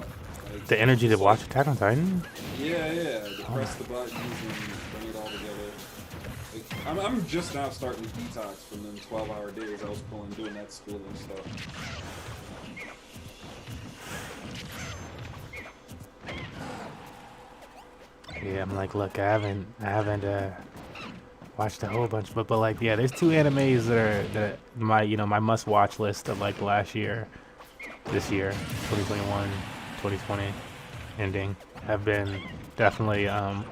Like, The energy to watch Attack on Titan? Yeah. To press the buttons and bring it all together. Like, I'm just now starting to detox from them 12-hour days I was pulling doing that school and stuff. Yeah, I'm like, look, I haven't watched a whole bunch, but like, yeah, there's two animes that my must watch list of like last year, this year, 2021, 2020, ending have been definitely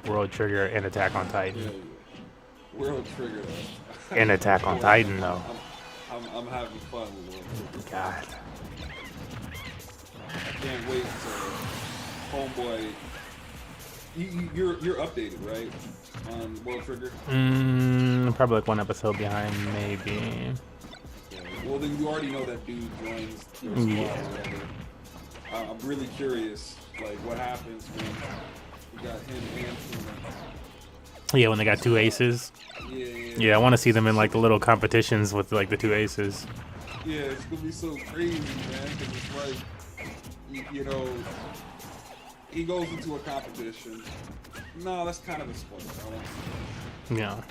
World Trigger and Attack on Titan. Yeah. World Trigger though. And Attack on Titan though. I'm having fun with World Trigger. God. I can't wait till Homeboy. You're updated, right? On World Trigger? Probably like one episode behind, maybe. Well, then you already know that dude joins your squad or whatever. I'm really curious, like, what happens when you got him and Tuna. Yeah, when they got two aces. Yeah, I want to see them in like the little competitions with like the two aces. Yeah, it's gonna be so crazy, man. Cause it's like you know, he goes into a competition. No, that's kind of a spoiler. Yeah.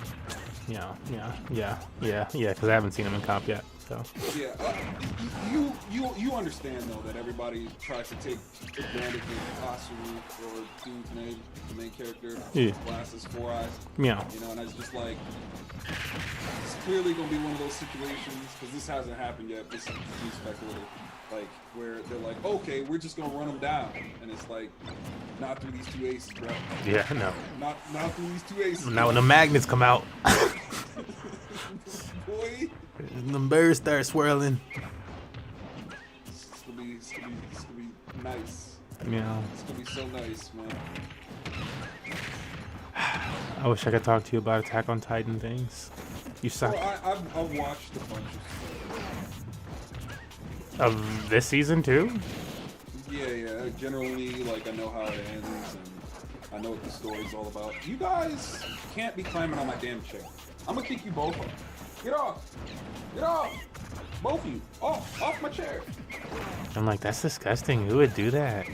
Because I haven't seen him in comp yet. So. Yeah, you understand though that everybody tries to take advantage of Asuru or Dude's name, the main character, glasses, 4 eyes. Yeah. You know, and it's just like it's clearly gonna be one of those situations because this hasn't happened yet. This is speculative, like where they're like, okay, we're just gonna run them down, and it's like not through these 2 aces, bro. Yeah, no. Not through these 2 aces. Now when the magnets come out, boy. the birds start swirling. It's gonna be nice. Yeah. It's gonna be so nice, man. I wish I could talk to you about Attack on Titan things. You suck. Well, I've watched a bunch of Of this season too? stuff. Yeah. Generally, like I know how it ends, and I know what the story's all about. You guys can't be climbing on my damn chair. I'm gonna kick you both off. Get off! Get off! Both of you! Off my chair! I'm like, that's disgusting. Who would do that?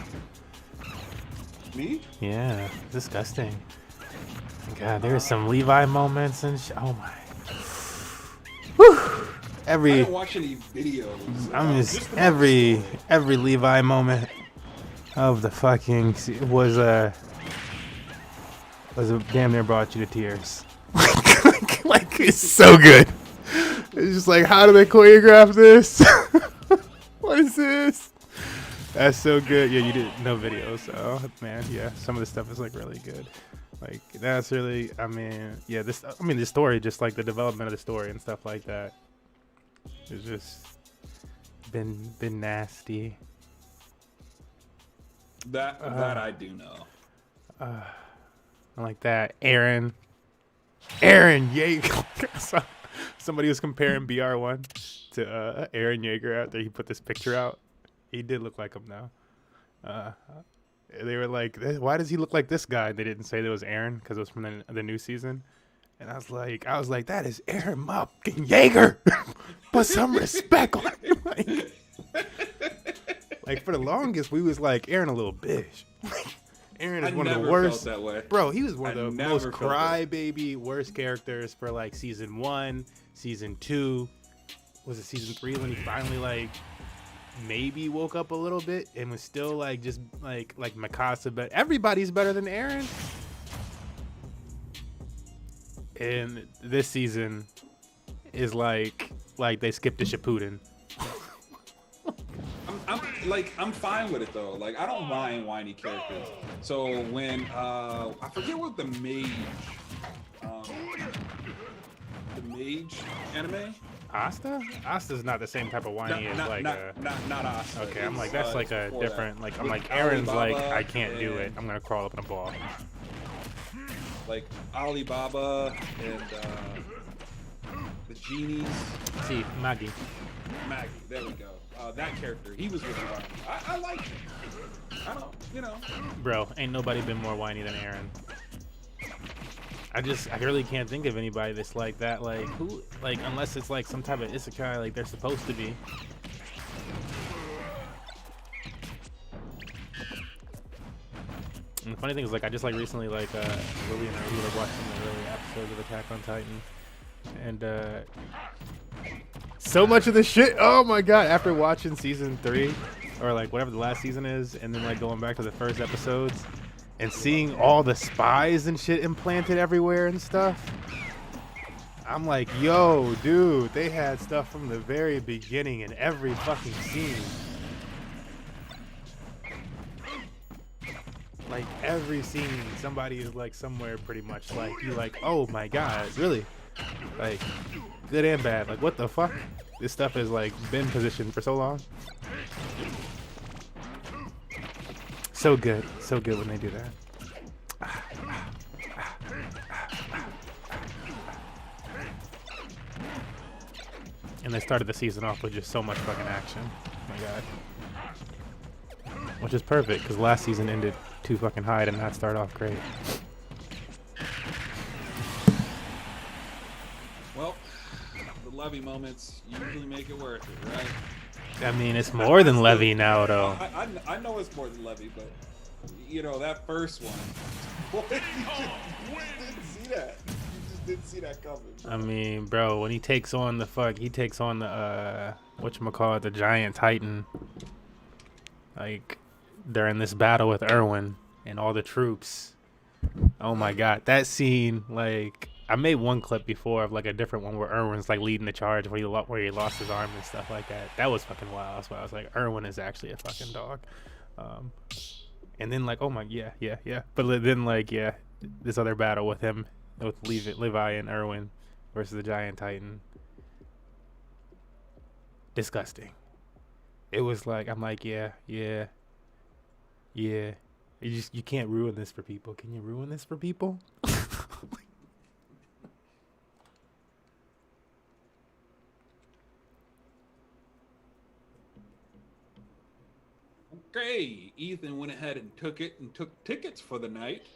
Me? Yeah, disgusting. God, there's some Levi moments and oh my. Whew. I didn't watch any videos. I'm just every Levi moment of the fucking was damn near brought you to tears. like it's so good. It's just like, how do they choreograph this? What is this? That's so good. Yeah, you did no videos, so man, yeah, some of the stuff is like really good. Like that's really, I mean, yeah, the story, just like the development of the story and stuff like that, it's just been nasty. That I do know. I like that. Aaron Yeager. Somebody was comparing BR1 to Aaron Yeager after he put this picture out. He did look like him now. They were like, why does he look like this guy? And they didn't say that it was Aaron because it was from the new season. And I was like, that is Aaron fucking Yeager. Put some respect on him. Like for the longest, we was like, Aaron a little bitch. Aaron is one of the worst. Felt that way. Bro, he was one of the most felt crybaby, worst characters for like season 1, season 2. Was it season 3 when he finally like maybe woke up a little bit and was still like just like Mikasa, but everybody's better than Aaron. And this season is like they skipped a Shippuden. I'm fine with it though. Like I don't mind whiny characters. So when I forget what the mage anime. Asta? Asta's not the same type of whiny as Not Asta. Okay, I'm like, It's, that's like a before different, that. like, I'm With like, Aaron's like, Alibaba I can't do it. and- I'm gonna crawl up in a ball. Like Alibaba and the genies. See, Maggie. Maggie, there we go. That character, he was really whiny. I like him. I don't, you know. Bro, ain't nobody been more whiny than Aaron. I really can't think of anybody that's like that. Like, who, like, unless it's like some type of isekai, like they're supposed to be. And the funny thing is, like, I just like recently, like, Lily and I were watching the early episodes of Attack on Titan, and so much of the shit. Oh my god! After watching season 3, or like whatever the last season is, and then like going back to the first episodes, and seeing all the spies and shit implanted everywhere and stuff, I'm like, yo, dude, they had stuff from the very beginning in every fucking scene. Like every scene, somebody is like somewhere pretty much like you like, oh my god, really? Like good and bad. Like what the fuck? This stuff has like been positioned for so long. So good when they do that. And they started the season off with just so much fucking action. Oh my god. Which is perfect, because last season ended too fucking high to not start off great. Well, the Levy moments usually make it worth it, right? I mean, it's more than Levy now, though. I know it's more than Levy, but you know that first one. Boy, you just didn't see that. You just didn't see that coming. I mean, bro, when he takes on the whatchamacallit, the giant titan, like, during this battle with Erwin and all the troops. Oh my god, that scene, like, I made one clip before of like a different one where Erwin's like leading the charge where he lost his arm and stuff like that. That was fucking wild. That's why I was like, Erwin is actually a fucking dog. And then like, oh my, yeah. But then like, yeah, this other battle with him, with Levi and Erwin versus the giant titan. Disgusting. It was like, I'm like, yeah. You can't ruin this for people. Can you ruin this for people? Okay, Ethan went ahead and took tickets for the night.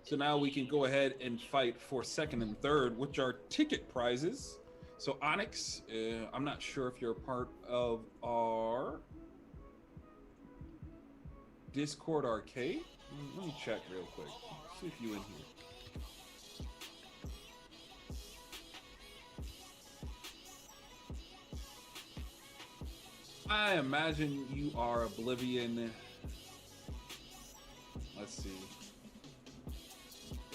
So now we can go ahead and fight for second and third, which are ticket prizes. So Onyx, I'm not sure if you're a part of our Discord arcade. Let me check real quick. See if you in here. I imagine you are Oblivion. Let's see.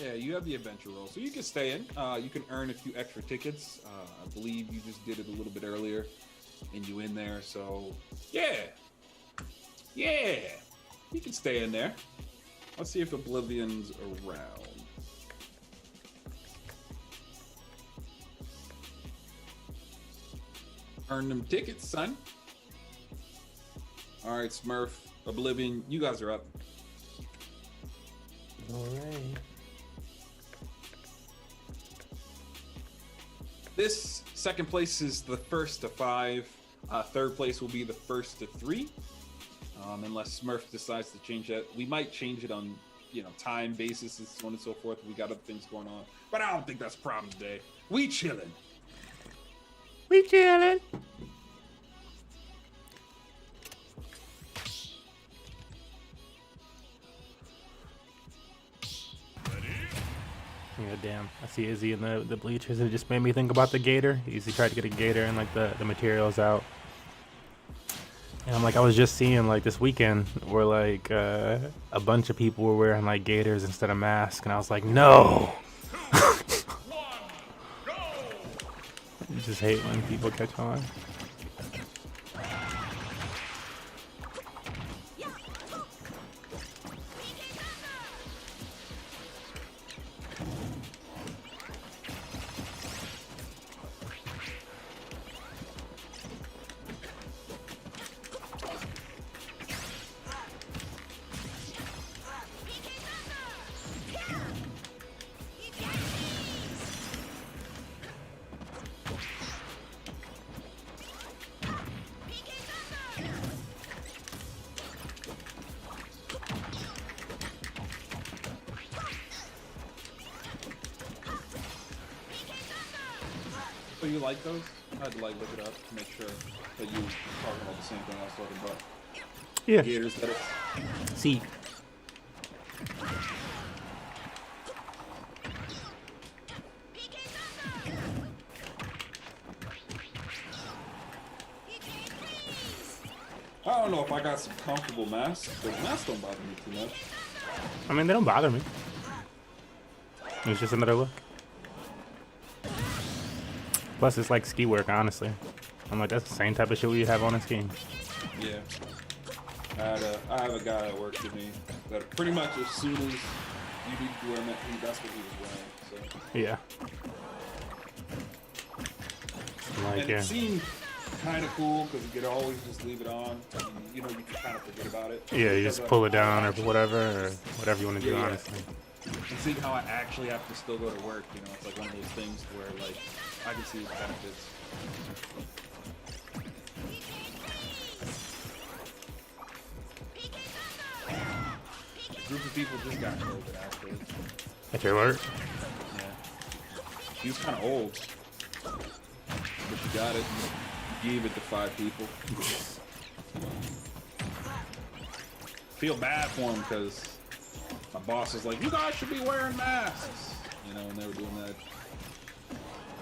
Yeah, you have the adventure roll, so you can stay in. You can earn a few extra tickets. I believe you just did it a little bit earlier, and you in there. So yeah, you can stay in there. Let's see if Oblivion's around. Earn them tickets, son. All right, Smurf, Oblivion, you guys are up. All right. This second place is the first to 5. Third place will be the first to 3. Unless Smurf decides to change that. We might change it on, time basis and so on and so forth. We got other things going on. But I don't think that's a problem today. We chilling. Yeah, damn. I see Izzy in the bleachers. It just made me think about the gator. Izzy tried to get a gator and like the materials out. And I'm like, I was just seeing like this weekend where like a bunch of people were wearing like gaiters instead of masks, and I was like, no. I just hate when people catch on. So you like those? I had to like look it up to make sure that you were talking about the same thing I was talking about. Yeah. Gators that See. I don't know if I got some comfortable masks, but masks don't bother me too much. I mean, they don't bother me. It's just another look. Plus, it's like ski work, honestly. I'm like, that's the same type of shit we have on in skiing. Yeah. I have a guy that works with me that pretty much as soon as you need to wear them, that's what he was wearing. So. Yeah. Like, And yeah. it seemed kind of cool because you could always just leave it on. And, you can kind of forget about it. Yeah, you just pull it down or whatever you want to do, Yeah. honestly. And seeing how I actually have to still go to work, it's like one of those things where like I can see the benefits. A group of people just got COVID actually. At your work? Yeah. He was kind of old, but she got it. gave it to 5 people. Feel bad for him because my boss was like, "You guys should be wearing masks," you know, and they were doing that.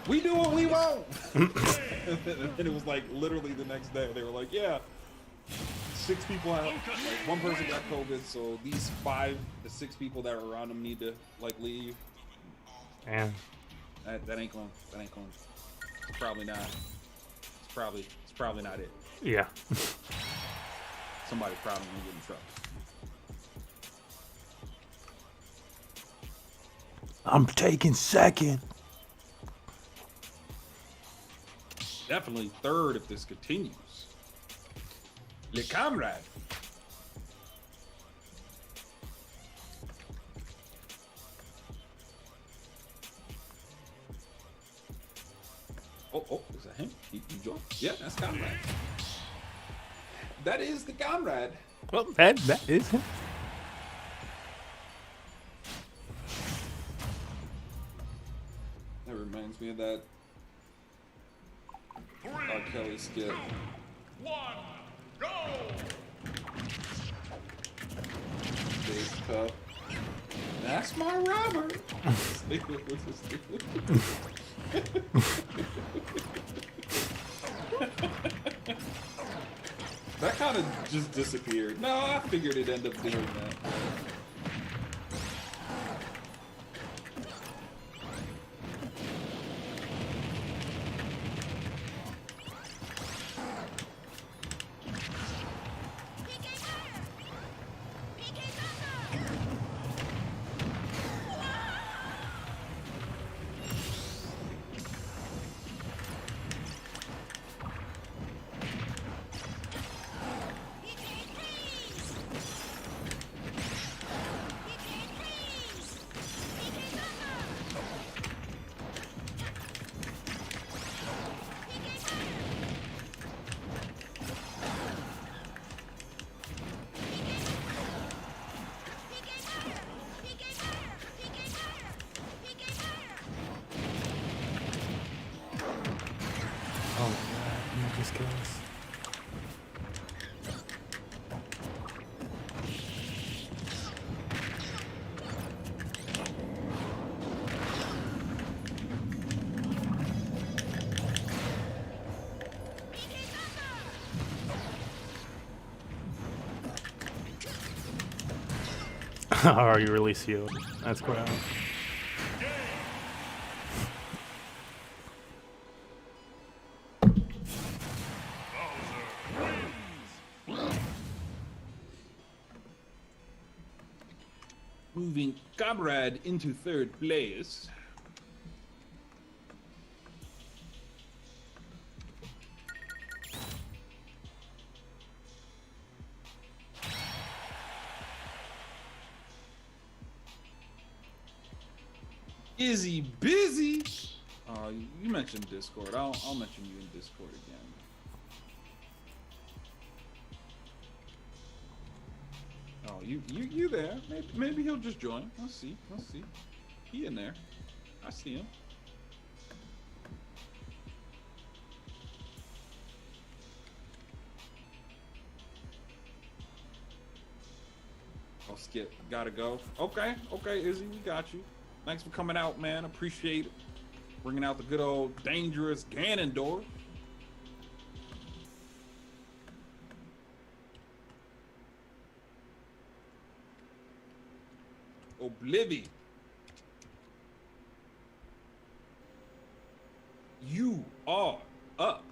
We do what we want. And it was like literally the next day they were like, "Yeah, 6 people have, like, 1 person got COVID, so these 5 to 6 people that were around them need to like leave." Damn. That ain't going. That ain't going. It's probably not. It's probably not it. Yeah. Somebody probably gonna get in trouble. I'm taking second. Definitely 3rd if this continues. Le Comrade. Oh, is that him? He joined? Yeah, that's Comrade. That is the Comrade. Well, that is him. That reminds me of that R. Kelly skit. 1, go! Big cup. That's my rubber. That kind of just disappeared. No, I figured it'd end up doing that. Oh my god, you just kills. I already released you. That's crap. Moving Comrade into 3rd place. Izzy busy. You mentioned Discord. I'll mention you in Discord again. Oh, you there? Maybe he'll just join. Let's see. He in there. I see him. Oh, Skip, gotta go. Okay, Izzy, we got you. Thanks for coming out, man. Appreciate it. Bringing out the good old dangerous Ganondorf. Oblivion. You are up.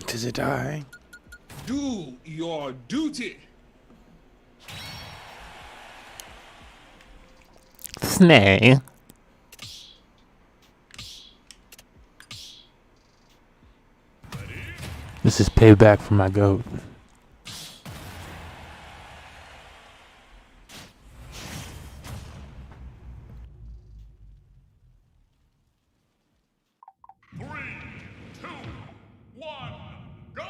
Does it die? Do your duty. Snay. This is payback for my goat. Three, two, one, go!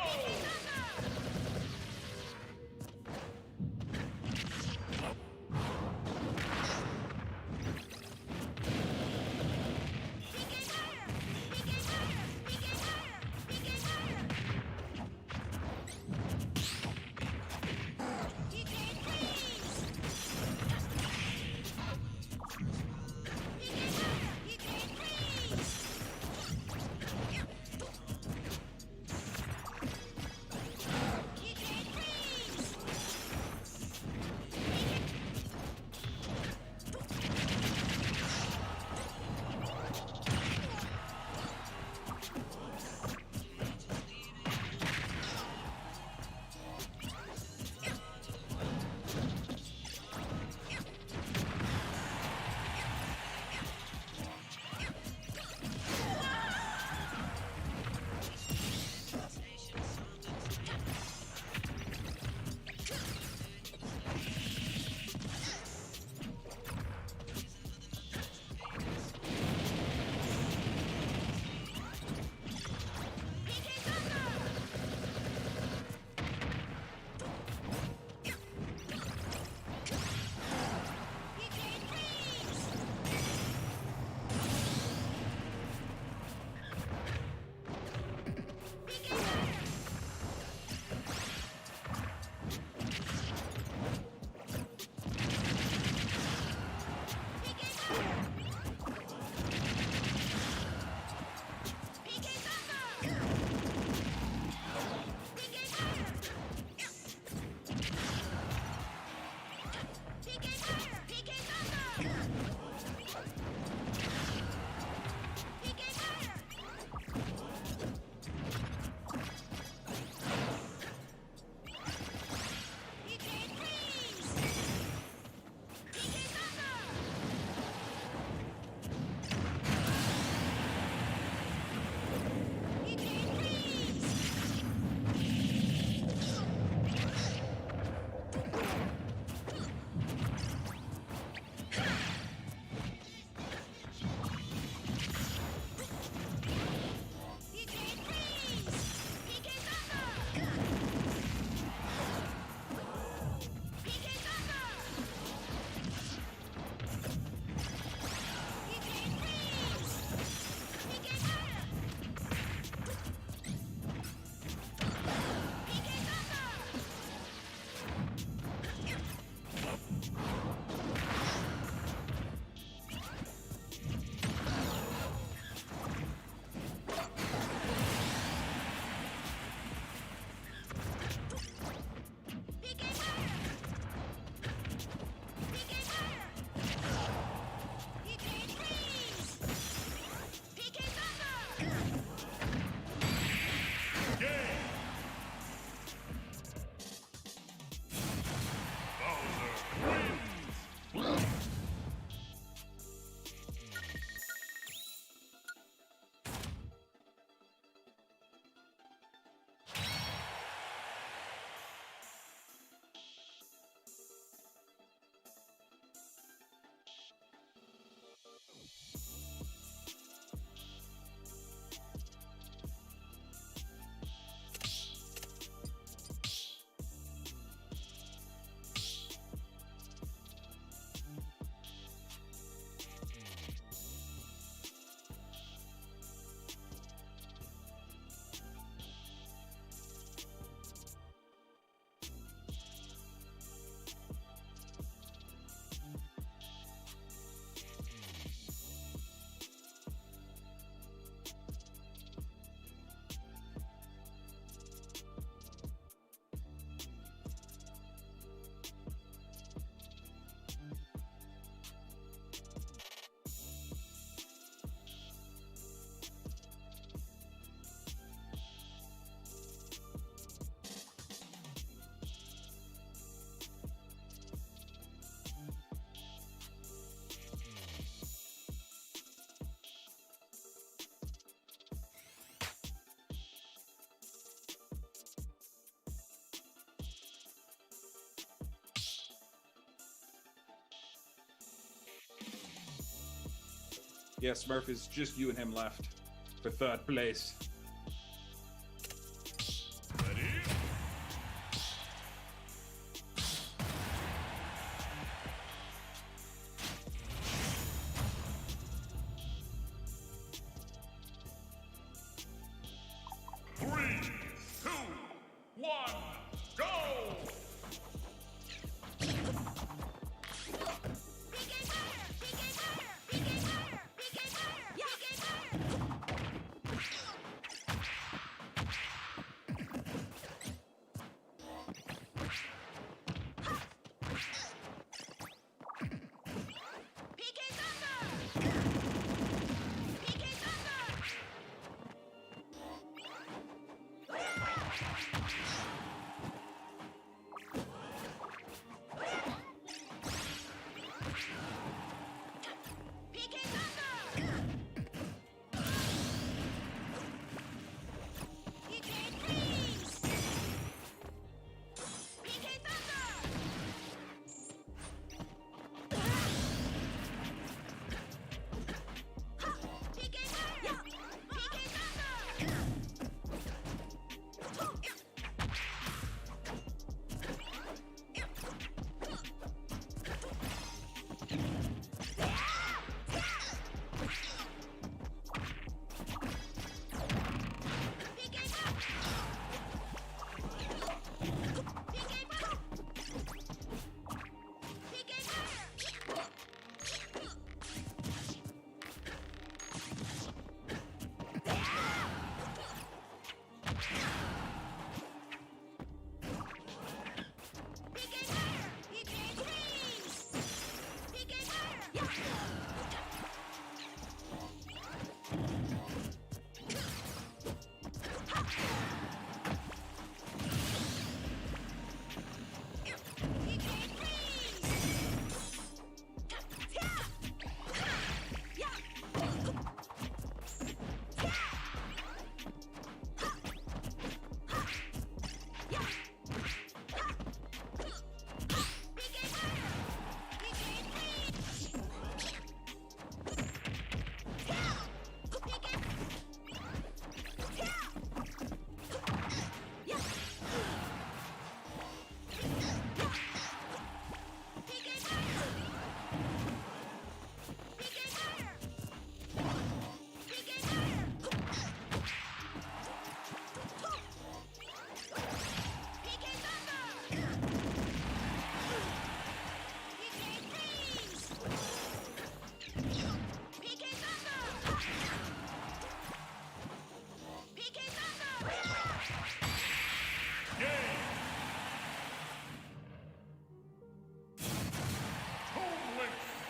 Yeah, Smurf, is just you and him left for third place. Ready? Three, two, one, go!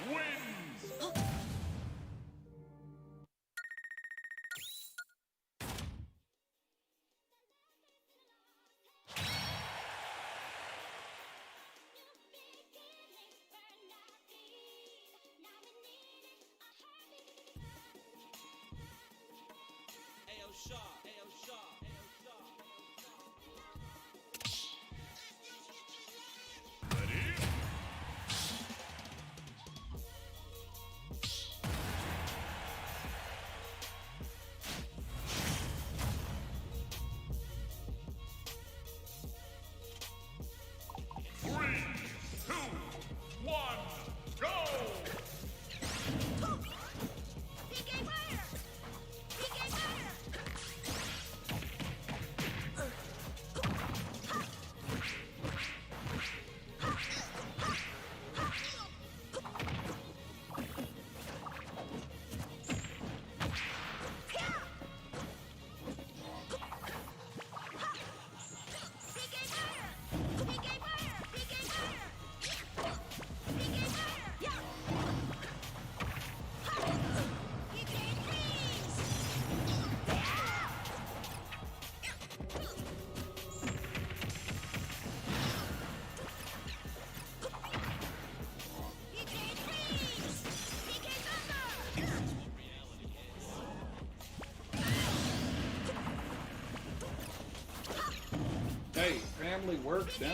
Wins! Ayo, Shaw, Ayo, Shaw, Ayo, Shaw. Ready? Three, two, one, go! Hey, family work done.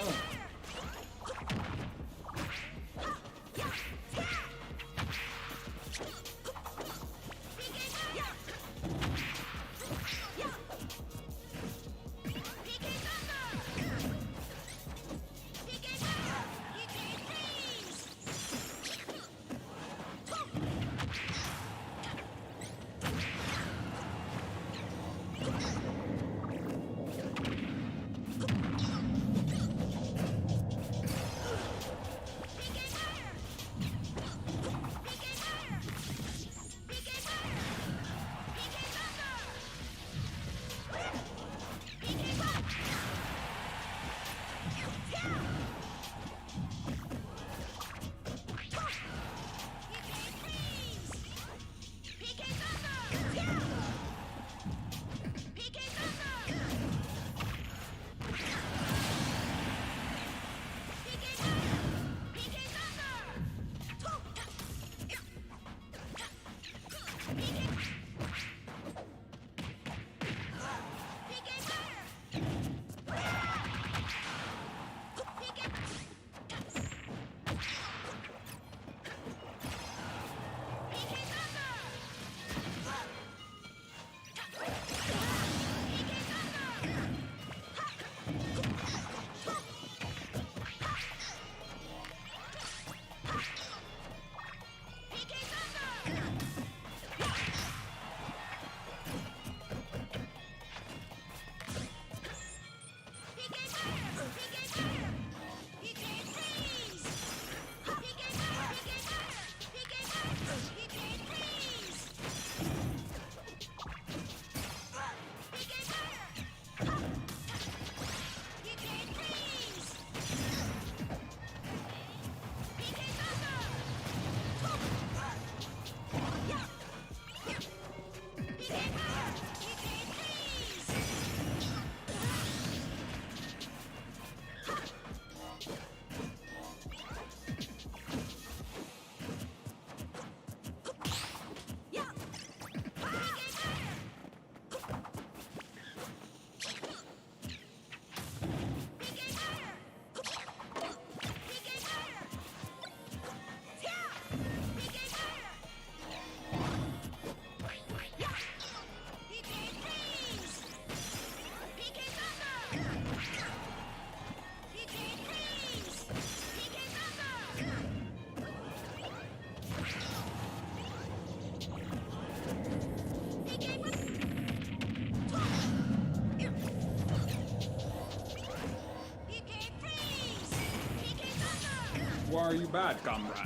Why are you bad, comrade?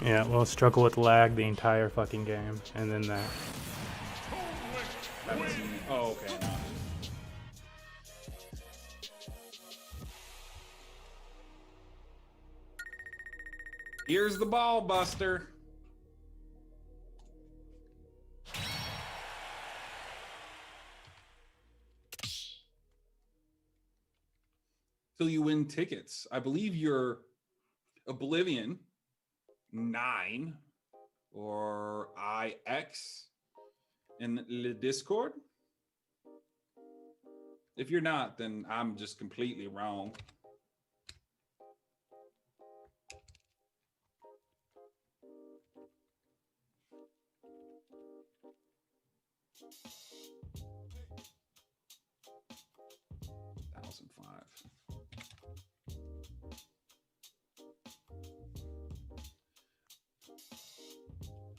Yeah, well, struggle with lag the entire fucking game, and then that. Oh, okay. No. Here's the ball buster. Till you win tickets. I believe you're Oblivion 9 or IX in the Discord. If you're not, then I'm just completely wrong.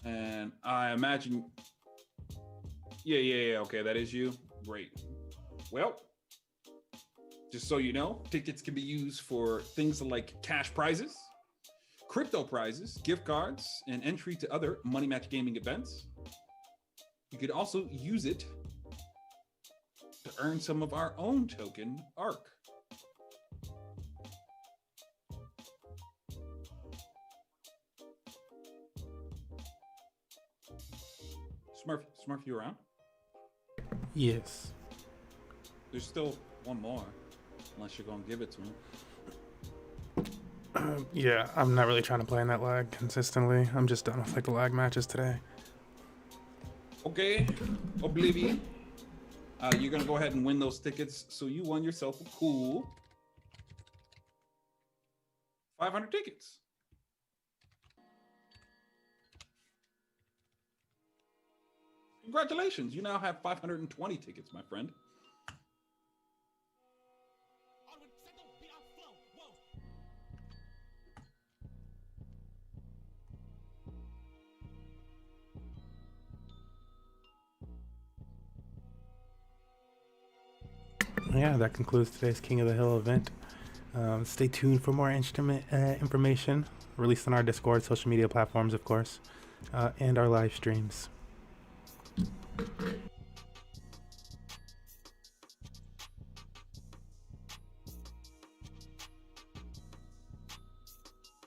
And I imagine, yeah, okay, that is you. Great. Well, just so you know, tickets can be used for things like cash prizes, crypto prizes, gift cards, and entry to other Money Match Gaming events. You could also use it to earn some of our own token, ARC. Smurf, you around? Yes. There's still one more, unless you're gonna give it to me. Yeah, I'm not really trying to play in that lag consistently. I'm just done with like the lag matches today. Okay, Oblivion. You're gonna go ahead and win those tickets. So you won yourself a cool 500 tickets. Congratulations, you now have 520 tickets, my friend. Yeah, that concludes today's King of the Hill event. Stay tuned for more instrument information released on our Discord, social media platforms, of course, and our live streams.